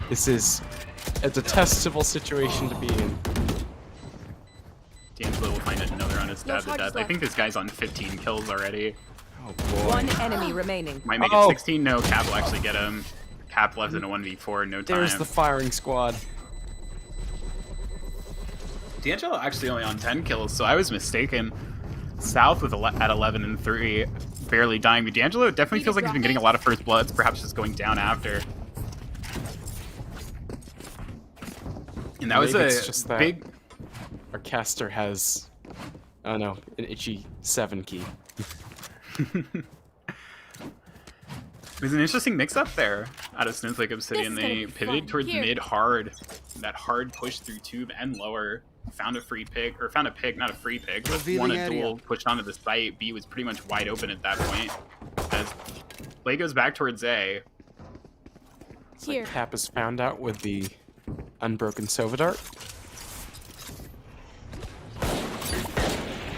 This is a detestable situation to be in. D'Angelo will find another on his stab to charges death. I left. think this guy's on 15 kills already. Oh boy. One enemy remaining. Might make Oh. it 16. No, Cap will actually get him. Cap left in a 1v4 in no time. There's the firing squad. D'Angelo actually only on 10 kills, so I was mistaken. South with at 11 and 3, barely dying. But D'Angelo definitely feels like he's been getting a lot of first bloods, perhaps just going down after. And that was Maybe a it's just that big... our caster has, I don't know, an itchy 7 key. It was an interesting mix-up there out of Snowflake Obsidian. This is gonna They be pivoted fun. towards Here. mid hard. That hard push through tube and lower. Found a free pick, or found a pick, not a free pick, but won a Revealing duel, pushed onto the site. B was pretty much wide open at that point. As play goes back towards A. It's Here. like Cap is found out with the unbroken Sova Dart.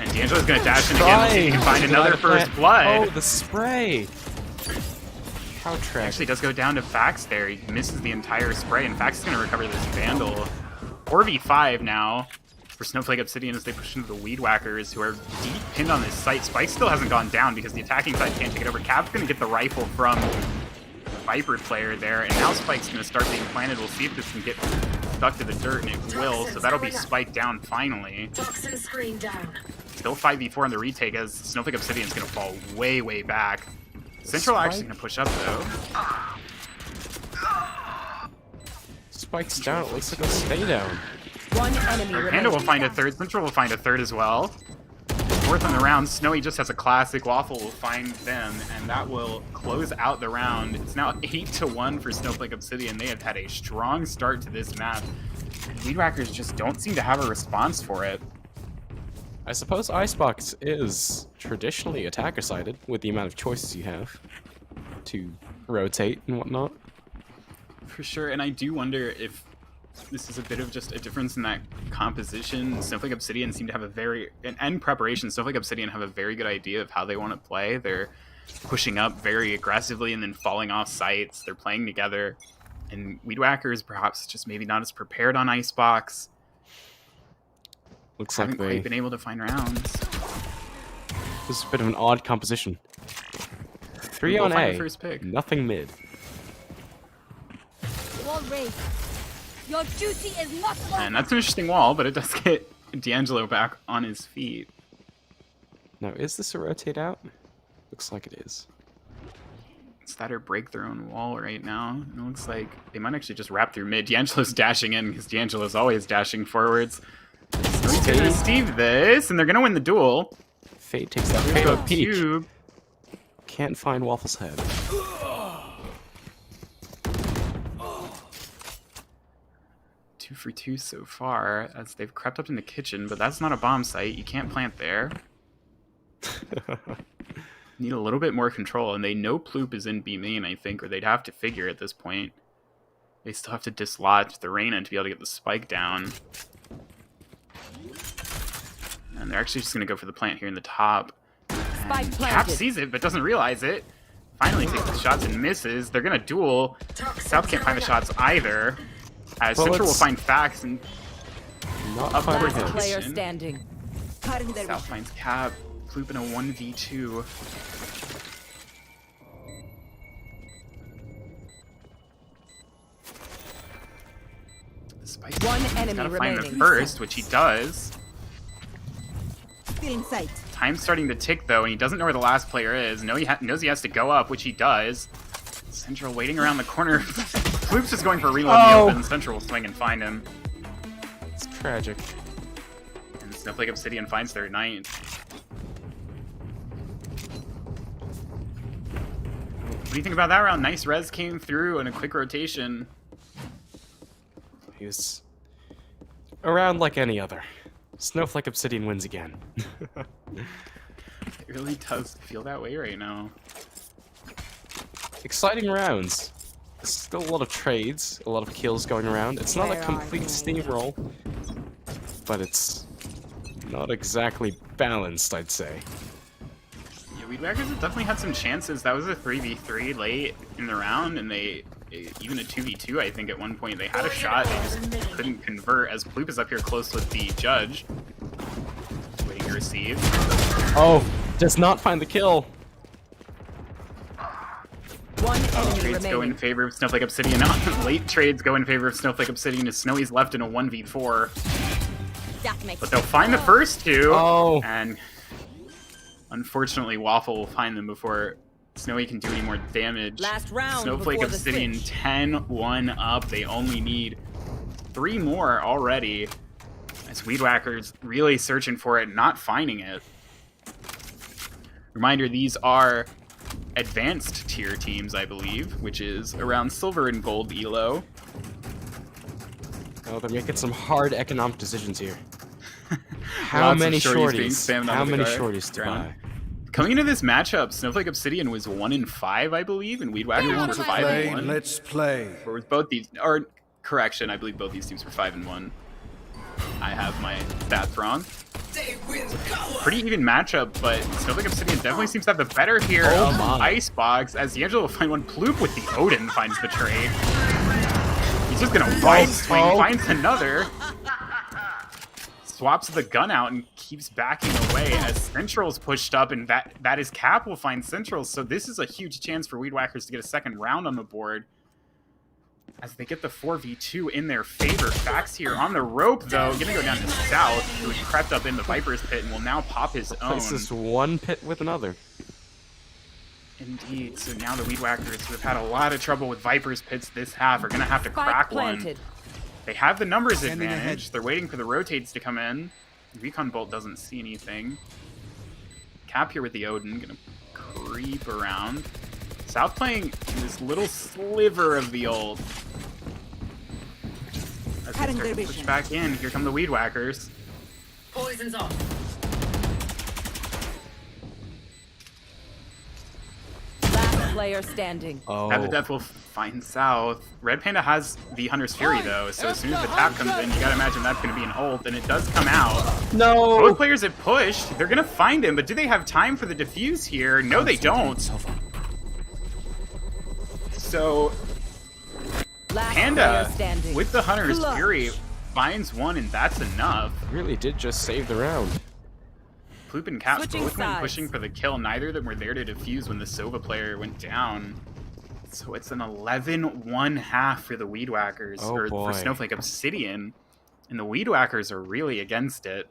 And D'Angelo's gonna dash in again. Let's see if he can find another first blood. Oh, the spray! How tragic. Actually does go down to Fax there. He misses the entire spray, and Fax is going to recover this Vandal. 4v5 now for Snowflake Obsidian as they push into the Weed Whackers, who are deep pinned on this site. Spike still hasn't gone down because the attacking side can't take it over. Cap's going to get the rifle from the Viper player there, and now Spike's going to start being planted. We'll see if this can get stuck to the dirt, and it will, so that'll be Spike down finally. Toxin screen down. Still 5v4 on the retake as Snowflake Obsidian's going to fall way, way back. Central actually going to push up, though. Spike's down, it looks like it'll stay down. One enemy Panda remaining. will find a third. Central will find a third as well. Fourth on the round. Snowy just has a classic. Waffle will find them, and that will close out the round. It's now 8-1 for Snowflake Obsidian. They have had a strong start to this map. Weed Whackers just don't seem to have a response for it. I suppose Icebox is traditionally attacker-sided with the amount of choices you have to rotate and whatnot. For sure, and I do wonder if this is a bit of just a difference in that composition. Snowflake Obsidian seem to have a very, and preparation, Snowflake Obsidian have a very good idea of how they want to play. They're pushing up very aggressively and then falling off sites. They're playing together. And Weed Whackers perhaps just maybe not as prepared on Icebox. Looks Haven't like quite been able to find rounds. this is a bit of an odd composition. 3 We'll on find A, the first pick. nothing mid. Wall raised. Your duty is not over. And that's an interesting wall, but it does get D'Angelo back on his feet. Now, is this a rotate out? Looks like it is. It's that or break their own wall right now. It looks like they might actually just wrap through mid. D'Angelo's dashing in because D'Angelo's always dashing forwards. So he's gonna receive this, and they're gonna win the duel. Fade takes that Here's payload. the Peach cube. can't find Waffle's head. 2 for 2 so far, as they've crept up in the kitchen, but that's not a bomb site. You can't plant there. Need a little bit more control, and they know Ploop is in B main, I think, or they'd have to figure at this point. They still have to dislodge the Reyna to be able to get the spike down. And they're actually just going to go for the plant here in the top. Spike Cap planted. sees it, but doesn't realize it. Finally takes the shots and misses. They're going to duel. South can't find the shots either. As Well, Central will it's- find Fax, and Not Up finding towards him. the Player Position. standing. South finds Cap. Ploop in a 1v2. The spike. One He's enemy gotta find the remaining. first, which he does. Still in sight. Time's starting to tick though, and he doesn't know where the last player is. Knows he has to go up, which he does. Central waiting around the corner. Ploop's just going for a reload in the open. Central will swing and find him. It's tragic. And Snowflake Obsidian finds their knight. What do you think about that round? Nice res came through and a quick rotation. He was around like any other. Snowflake Obsidian wins again. It really does feel that way right now. Exciting rounds. Still a lot of trades, a lot of kills going around. It's not a Where are complete they? steamroll, but it's not exactly balanced, I'd say. Yeah, Weed Whackers have definitely had some chances. That was a 3v3 late in the round, and even a 2v2, I think, at one point. They had a shot, they just couldn't convert, as Ploop is up here close with the judge. Waiting to receive. Oh, does not find the kill. One enemy Trades go in remaining. favor of Snowflake Obsidian. Late trades go in favor of Snowflake Obsidian as Snowy's left in a 1v4. That makes But they'll find the first two. Oh. And unfortunately, Waffle will find them before Snowy can do any more damage. Last round Snowflake before the Obsidian switch. 10-1 up. They only need 3 more already. As Weed Whacker's really searching for it, not finding it. Reminder, these are advanced tier teams, I believe, which is around silver and gold elo. Oh, they're making some hard economic decisions here. How Lots of many shorties being shorties? spammed How onto the many guard. shorties to Ground. buy? Coming into this matchup, Snowflake Obsidian was 1 in 5, I believe, and Weed Whackers were 5 Play, and 1. let's play. Or with both these, or correction, I believe both these teams were 5 and 1. I have my stats wrong. Pretty even matchup, but Snowflake Obsidian definitely seems to have the better here Oh of my. Icebox, as D'Angelo will find one. Ploop with the Odin finds the trade. He's just gonna wide swing, oh. finds another. Swaps the gun out and keeps backing away as Central's pushed up, and that is Cap will find Central. So this is a huge chance for Weed Whackers to get a second round on the board. As they get the 4v2 in their favor. Fax here on the rope, though. Gonna go down to South, who had crept up in the Viper's pit and will now pop his own. Places one pit with another. Indeed. So now the Weed Whackers, who have had a lot of trouble with Viper's pits this half, are gonna have to Spike crack planted. one. They have the numbers Standing advantage. ahead. They're waiting for the rotates to come in. Recon Bolt doesn't see anything. Cap here with the Odin, gonna creep around. South playing this little sliver of the ult. As they start to push back in, here come the Weed Whackers. Poison's off. Last player standing. Oh. Have the Death Wolf find South. Red Panda has the Hunter's Fury though, so as soon as the tap comes in, you gotta imagine that's gonna be an ult, and it does come out. No! Both players have pushed. They're gonna find him, but do they have time for the defuse here? No, they don't. So Last Panda, player standing. with the Hunter's Clutch. Fury, finds one, and that's enough. Really did just save the round. Ploop and Cap Switching both went sides. pushing for the kill. Neither of them were there to defuse when the Sova player went down. So it's an 11-1 half for the Weed Whackers, Oh, or boy. for Snowflake Obsidian. And the Weed Whackers are really against it.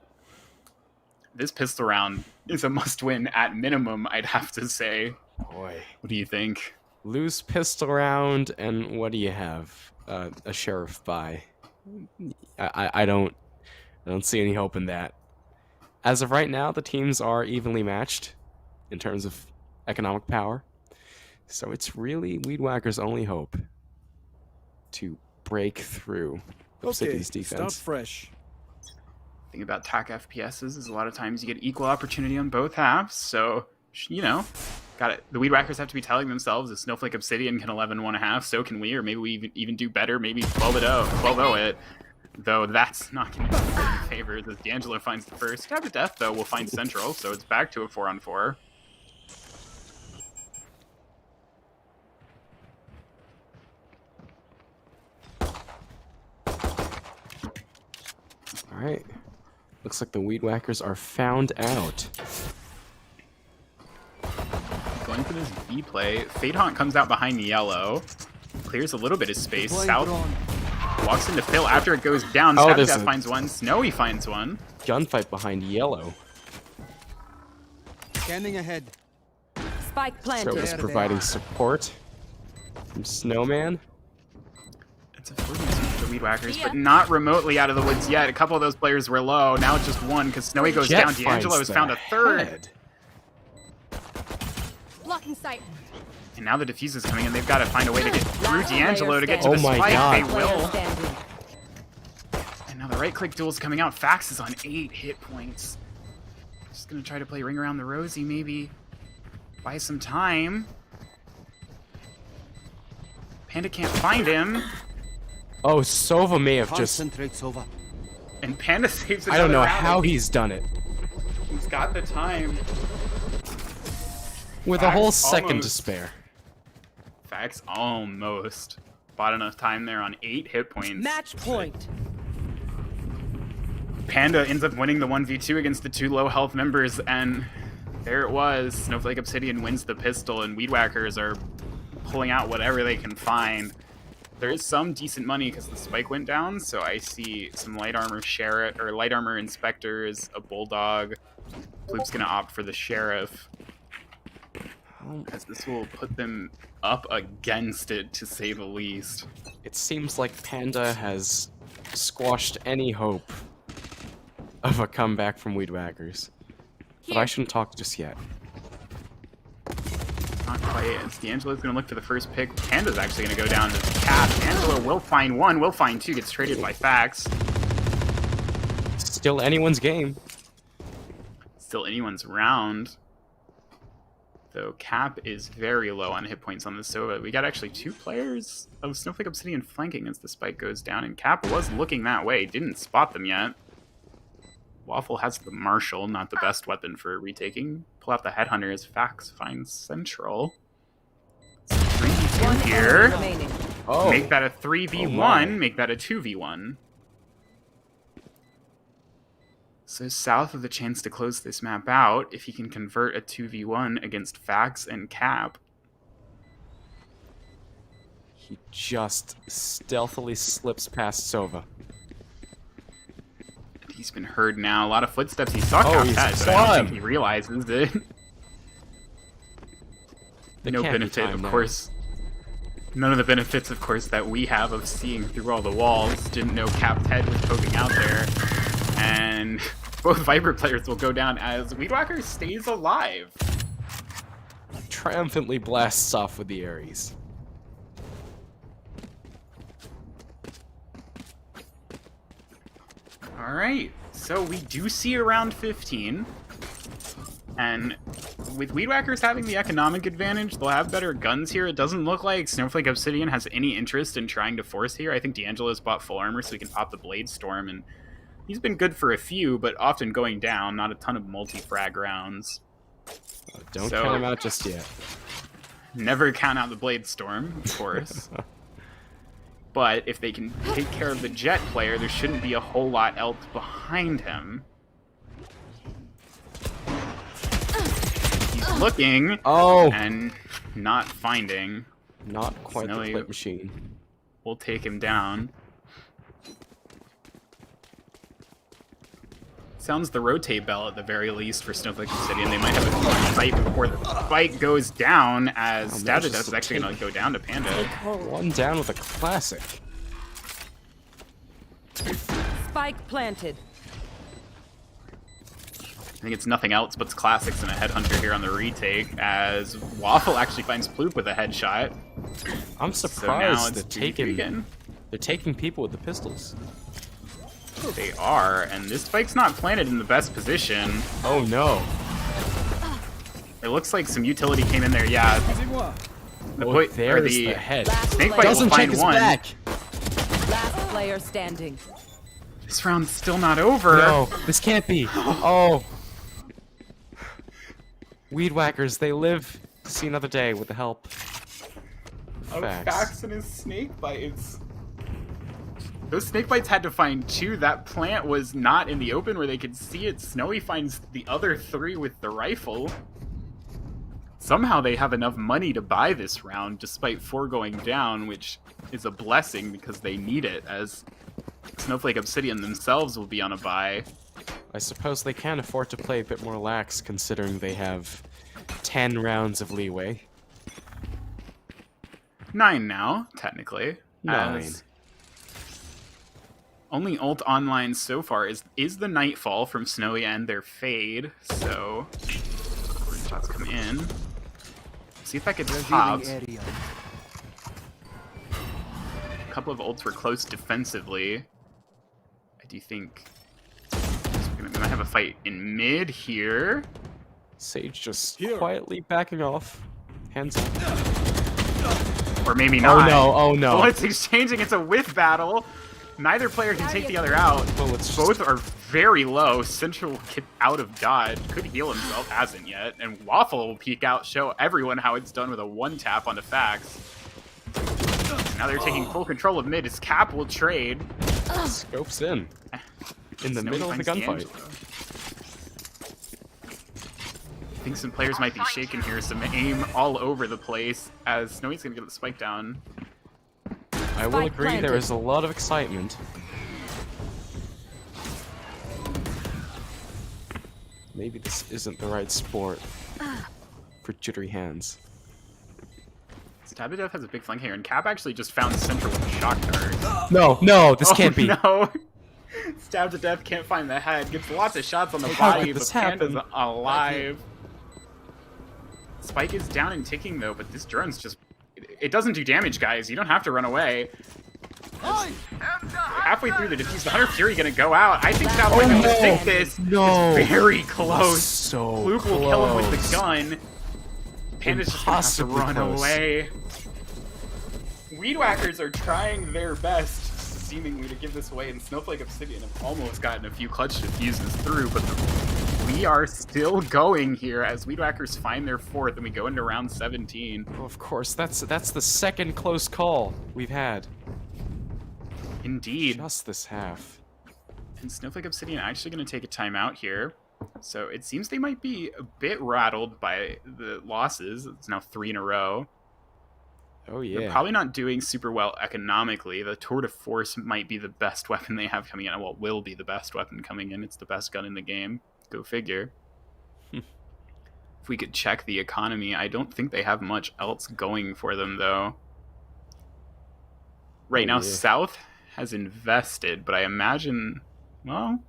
This pistol round is a must-win at minimum, I'd have to say. Boy. What do you think? Lose pistol round, and what do you have? A sheriff buy. I don't see any hope in that. As of right now, the teams are evenly matched in terms of economic power. So it's really Weed Whacker's only hope to break through Okay, Obsidian's start defense. fresh. Thing about TAC FPSs is a lot of times you get equal opportunity on both halves, so, you know, got it. The Weed Whackers have to be telling themselves if Snowflake Obsidian can 11-1 a half, so can we, or maybe we even do better, maybe 12-0 it. Though that's not going to be in favor, as D'Angelo finds the first. Stab to Death, though, will find Central, so it's back to a 4-on-4. Alright. Looks like the Weed Whackers are found out. Going for this B play. Fade Haunt comes out behind yellow. Clears a little bit of space. South walks into Phil after it goes down. Oh, Stab there's Death a- finds one. Snowy finds one. Gunfight behind yellow. Scanning ahead. Spike So planted. is providing support from Snowman. It's a 4v2 for the Weed Whackers, but not remotely out of the woods yet. A couple of those players were low. Now it's just one because Snowy goes Jet down. D'Angelo finds has found a the third. head. Blocking sight. And now the defuse is coming in. They've got to find a way to get through Last D'Angelo to get to player the standing. Oh my spike. God. They Player will. standing. And now the right-click duel's coming out. Fax is on 8 hit points. Just gonna try to play Ring Around the Rosie, maybe. Buy some time. Panda can't find him. Oh, Sova may have just... Concentrate, Sova. And Panda saves I don't know another round. how he's done it. He's got the time. With a whole Fax second to almost. spare. Fax almost bought enough time there on 8 hit points. Match point. Panda ends up winning the 1v2 against the 2 low health members, and there it was. Snowflake Obsidian wins the pistol, and Weed Whackers are pulling out whatever they can find. There is some decent money because the spike went down, so I see some light armor sheriff or light armor inspectors, a bulldog. Floop's gonna opt for the sheriff, as this will put them up against it, to say the least. It seems like Panda has squashed any hope of a comeback from Weed Whackers. But I shouldn't talk just yet. Not quite. As D'Angelo's going to look for the first pick. Panda's actually going to go down to Cap. D'Angelo will find one, will find two, gets traded by Fax. Still anyone's game. Still anyone's round. Though Cap is very low on hit points on the Sova. We got actually 2 players of Snowflake Obsidian flanking as the spike goes down, and Cap was looking that way, didn't spot them yet. Waffle has the Marshall, not the best weapon for retaking. Pull out the Headhunter as Fax finds Central. 3v2 here. Remaining. Oh. Make that a 3v1, make that a 2v1. So south of the chance to close this map out, if he can convert a 2v1 against Fax and Cap. He just stealthily slips past Sova. He's been heard now. A lot of footsteps. He saw Oh, Cap's he's head, but I don't flying. think he realizes it. There No can't be benefit, time of now. course. None of the benefits, of course, that we have of seeing through all the walls. Didn't know Cap's head was poking out there. And both Viper players will go down as Weedwhacker stays alive. Triumphantly blasts off with the Ares. Alright, so we do see around 15. And with Weedwhackers having the economic advantage, they'll have better guns here. It doesn't look like Snowflake Obsidian has any interest in trying to force here. I think D'Angelo's bought full armor so he can pop the Blade Storm, and he's been good for a few, but often going down, not a ton of multi-frag rounds. Don't So- count him out just yet. Never count out the Blade Storm, of course. But if they can take care of the Jet player, there shouldn't be a whole lot else behind him. He's looking Oh! and not finding. Not quite Snowy. the clip machine. We'll take him down. Sounds the rotate bell at the very least for Snowflake Obsidian. They might have a fight before the fight goes down, as Oh, Stadidus just is actually going to go down to Panda. One down with a classic. Spike planted. I think it's nothing else but classics and a Headhunter here on the retake, as Waffle actually finds Ploop with a headshot. I'm So now surprised it's they're 2v3 taking again. they're taking people with the pistols. They are, and this spike's not planted in the best position. Oh no. It looks like some utility came in there. Yeah, Excusez-moi. the Oh, point or there's the the head. Last snake player, bite will Doesn't check find his one. back. last player standing. This round's still not over. No, this can't be. Oh. Weed Whackers, they live to see another day with the help of Fax. and his snake bites. Those snake bites had to find 2. That plant was not in the open where they could see it. Snowy finds the other 3 with the rifle. Somehow they have enough money to buy this round despite 4 going down, which is a blessing because they need it, as Snowflake Obsidian themselves will be on a buy. I suppose they can afford to play a bit more lax considering they have 10 rounds of leeway. 9 now, technically. 9. as only ult online so far is the Nightfall from Snowy and their Fade, so shots come in. See if that gets popped. area. A couple of ults were close defensively. I do think we might have a fight in mid here. Sage just Here. quietly backing off. Hands up. Or maybe Oh not. no, oh no. Bullets exchanging, it's a whiff battle. Neither player can take the other out. Bullets Both are very low. Central will get out of dodge. Could heal himself, hasn't yet. And Waffle will peek out, show everyone how it's done with a 1-tap on the Fax. Now they're taking full control of mid as Cap will trade. Scopes in. In the Snowy middle of the finds gunfight. D'Angelo. I think some players might be shaken here. Some aim all over the place as Snowy's gonna get the spike down. I will Spike agree planted. there is a lot of excitement. Maybe this isn't the right sport for jittery hands. Stab to Death has a big flank here, and Cap actually just found Central with a shock dart. No, this can't be. No. Stab to Death can't find the head. Gets lots of shots on the How body, did but this Panda's happen? alive. Spike is down and ticking though, but this drone's just... It doesn't do damage, guys. You don't have to run away. Halfway through the defuse, the Hunter Fury gonna go out. I think Snowflake will just take this. No. It's very close. So Luke will kill him with the gun. Panda's just gonna have to Impossibly run close. away. Weed Whackers are trying their best, seemingly, to give this away, and Snowflake Obsidian have almost gotten a few clutch defuses through, but we are still going here as Weed Whackers find their fourth, and we go into round 17. Well, of course, that's the second close call we've had. Indeed. Just this half. And Snowflake Obsidian actually going to take a timeout here. So it seems they might be a bit rattled by the losses. It's now 3 in a row. Oh yeah. They're probably not doing super well economically. The Tour de Force might be the best weapon they have coming in. Well, will be the best weapon coming in. It's the best gun in the game. Go figure. If we could check the economy, I don't think they have much else going for them, though. Right now, yeah. South has invested, but I imagine, well,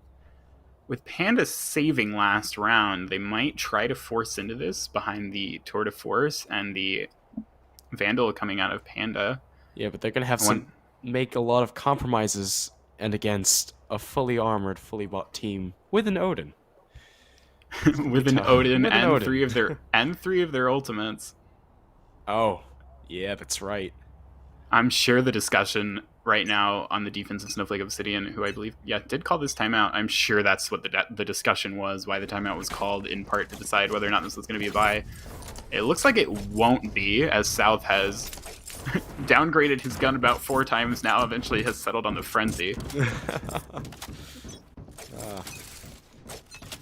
with Panda saving last round, they might try to force into this behind the Tour de Force and the Vandal coming out of Panda. Yeah, but they're gonna have to make a lot of compromises and against a fully armored, fully bought team with an Odin. with an Odin With an and Odin. three of their ultimates. Oh, yeah, that's right. I'm sure the discussion right now on the defense of Snowflake Obsidian, who I believe, did call this timeout. I'm sure that's what the discussion was, why the timeout was called, in part to decide whether or not this was going to be a buy. It looks like it won't be, as South has downgraded his gun about 4 times now, eventually has settled on the Frenzy.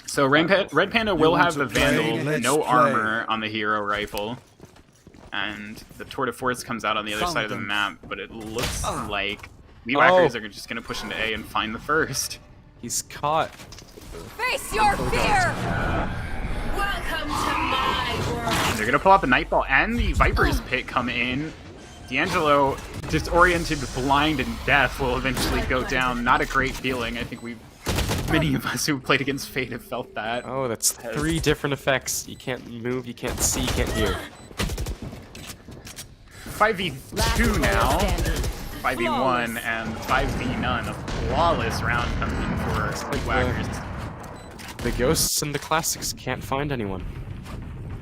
So Red Panda will have the Vandal, Let's no play. armor on the hero rifle. And the Tour de Force comes out on the other Found side of the them. map, but it looks like Weed Whackers are just going to push into A and find the first. He's caught. Face your fear! Welcome to my world. They're going to pull out the Nightfall and the Viper's Pit come in. D'Angelo, disoriented, blind, and deaf, will eventually go down. Not a great feeling. I think many of us who played against Fate have felt that. Oh, that's 3 different effects. You can't move, you can't see, you can't hear. 5v2 now. Standing. 5v1 and 5v none. A flawless round coming in for Weed Whackers. The ghosts and the classics can't find anyone.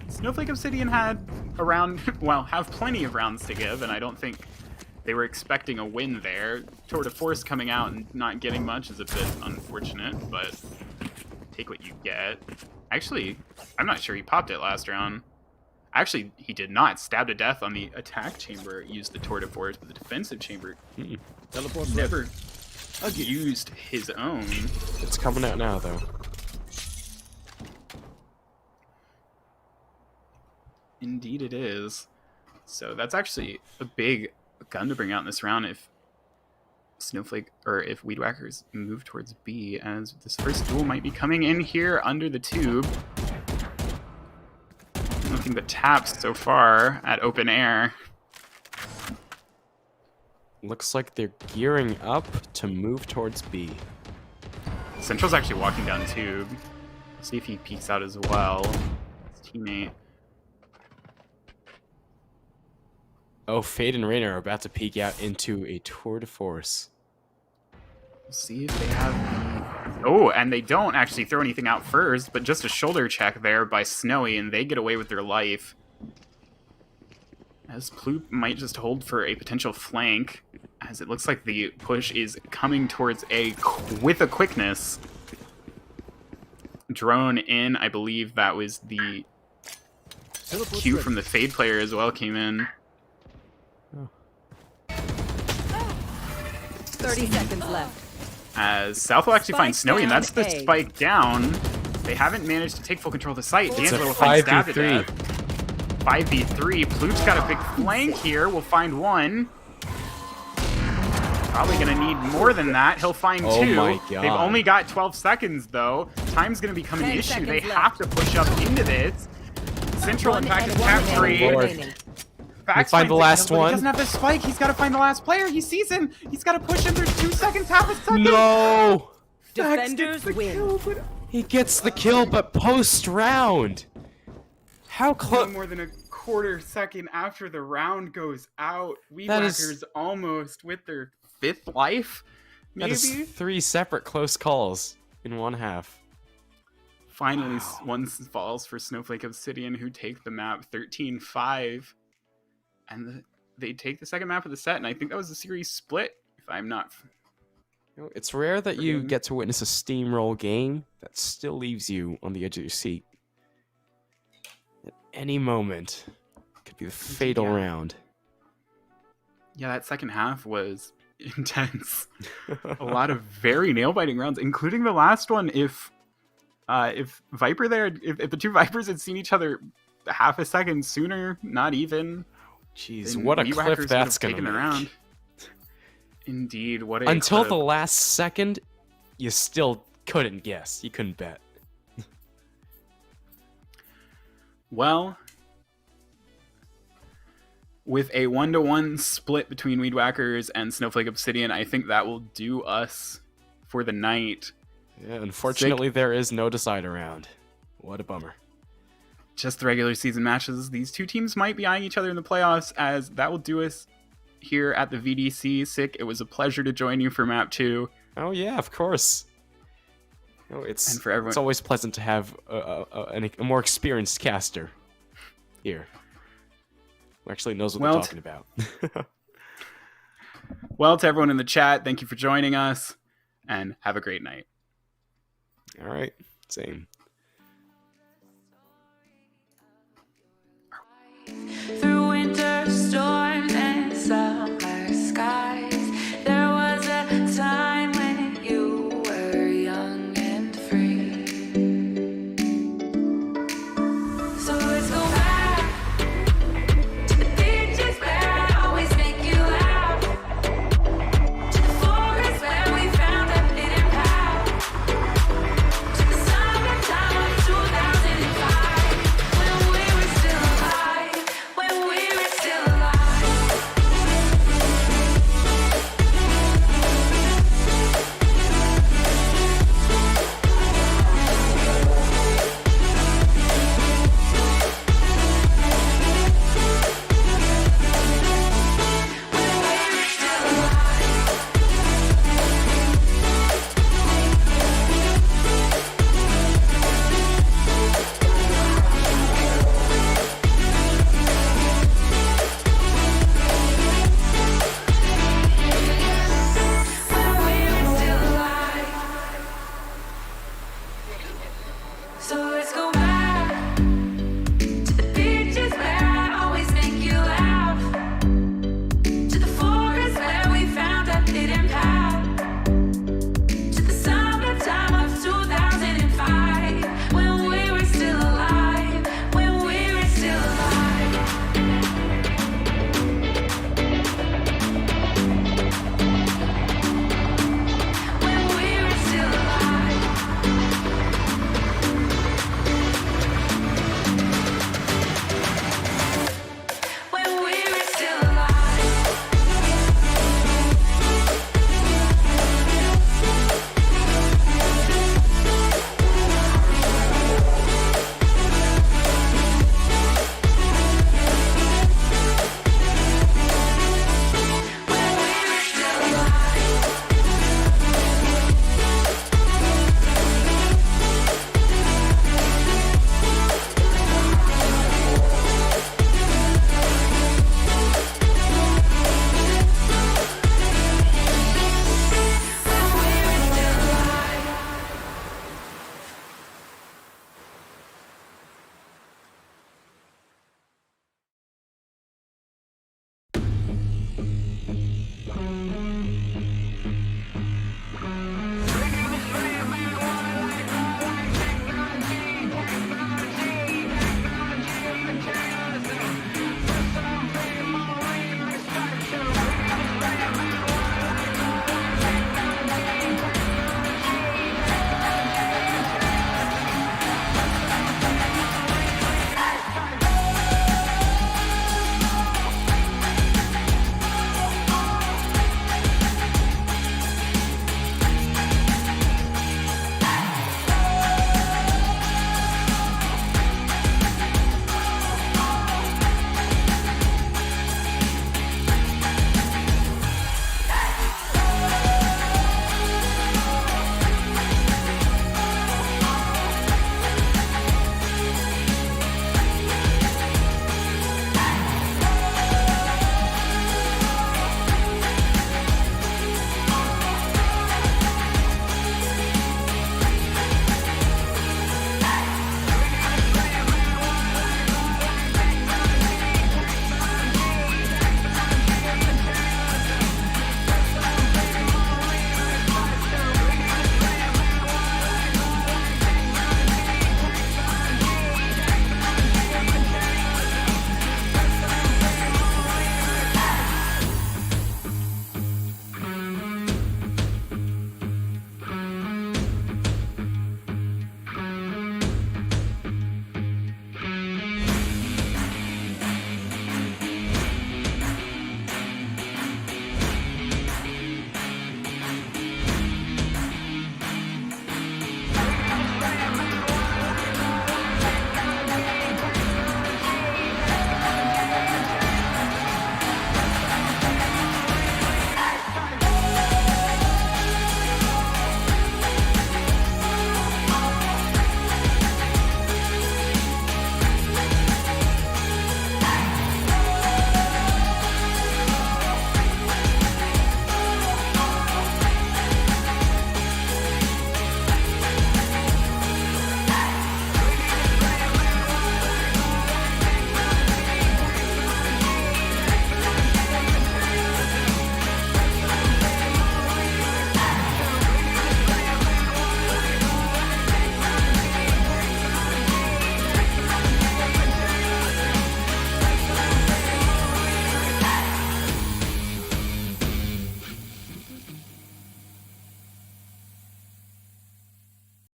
Snowflake Obsidian had have plenty of rounds to give, and I don't think they were expecting a win there. Tour de Force coming out and not getting much is a bit unfortunate, but take what you get. Actually, I'm not sure he popped it last round. Actually, he did not. Stab to Death on the attack chamber used the Tour de Force, but the defensive chamber Teleport never used his own. It's coming out now, though. Indeed it is. So that's actually a big gun to bring out in this round if Snowflake, or if Weed Whackers move towards B, as this first duel might be coming in here under the tube. Nothing but taps so far at open air. Looks like they're gearing up to move towards B. Central's actually walking down tube. See if he peeks out as well. His teammate. Oh, Fade and Rainer are about to peek out into a tour de force. We'll see if they have the... Oh, and they don't actually throw anything out first, but just a shoulder check there by Snowy, and they get away with their life. As Ploop might just hold for a potential flank, as it looks like the push is coming towards A with a quickness. Drone in, I believe that was the cue from the Fade player as well came in. 30 seconds left. As South will actually find Spike Snowy, and down that's the A. spike down. They haven't managed to take full control of the site. It's D'Angelo a will find Stab to 5v3. Death. 5v3. Ploop's got a big flank here. We'll find one. Probably going to need more than that. He'll find Oh two. my God. They've only got 12 seconds, though. Time's going to become an 10 issue. They seconds have left. to push up into this. Central, in fact, is One capturing. enemy Lord. remaining. Vax find the finds last kill, but one. He doesn't have the spike. He's got to find the last player. He sees him. He's got to push him. There's 2 seconds, half a second. No! Vax Defenders gets the win. kill, but He gets the kill, but post-round. How no close? more than a quarter second after the round goes out. Weed That is- Whackers almost with their 5th life, That maybe? is 3 separate close calls in one half. Finally, one falls for Snowflake Obsidian, who take the map 13-5. And they take the second map of the set, and I think that was the series split, if I'm not... You know, it's rare that you Forgetting. get to witness a steamroll game that still leaves you on the edge of your seat. At any moment, could be the fatal Yeah. round. Yeah, that second half was intense. A lot of very nail-biting rounds, including the last one. If Viper there, if the 2 Vipers had seen each other half a second sooner, not even. Jeez, then what a Weed cliff Whackers would that's have gonna taken the make. round. Indeed, what a Until clip. the last second, you still couldn't guess. You couldn't bet. Well, with a 1-to-1 split between Weed Whackers and Snowflake Obsidian, I think that will do us for the night. Yeah, unfortunately, there is no decider round. What a bummer. Just the regular season matches. These 2 teams might be eyeing each other in the playoffs, as that will do us here at the VDC. Sick, it was a pleasure to join you for map 2. Oh yeah, of course. You know, it's And for everyone- it's always pleasant to have a more experienced caster here, who actually knows what Well, they're talking about. Well, to everyone in the chat, thank you for joining us, and have a great night. All right, same.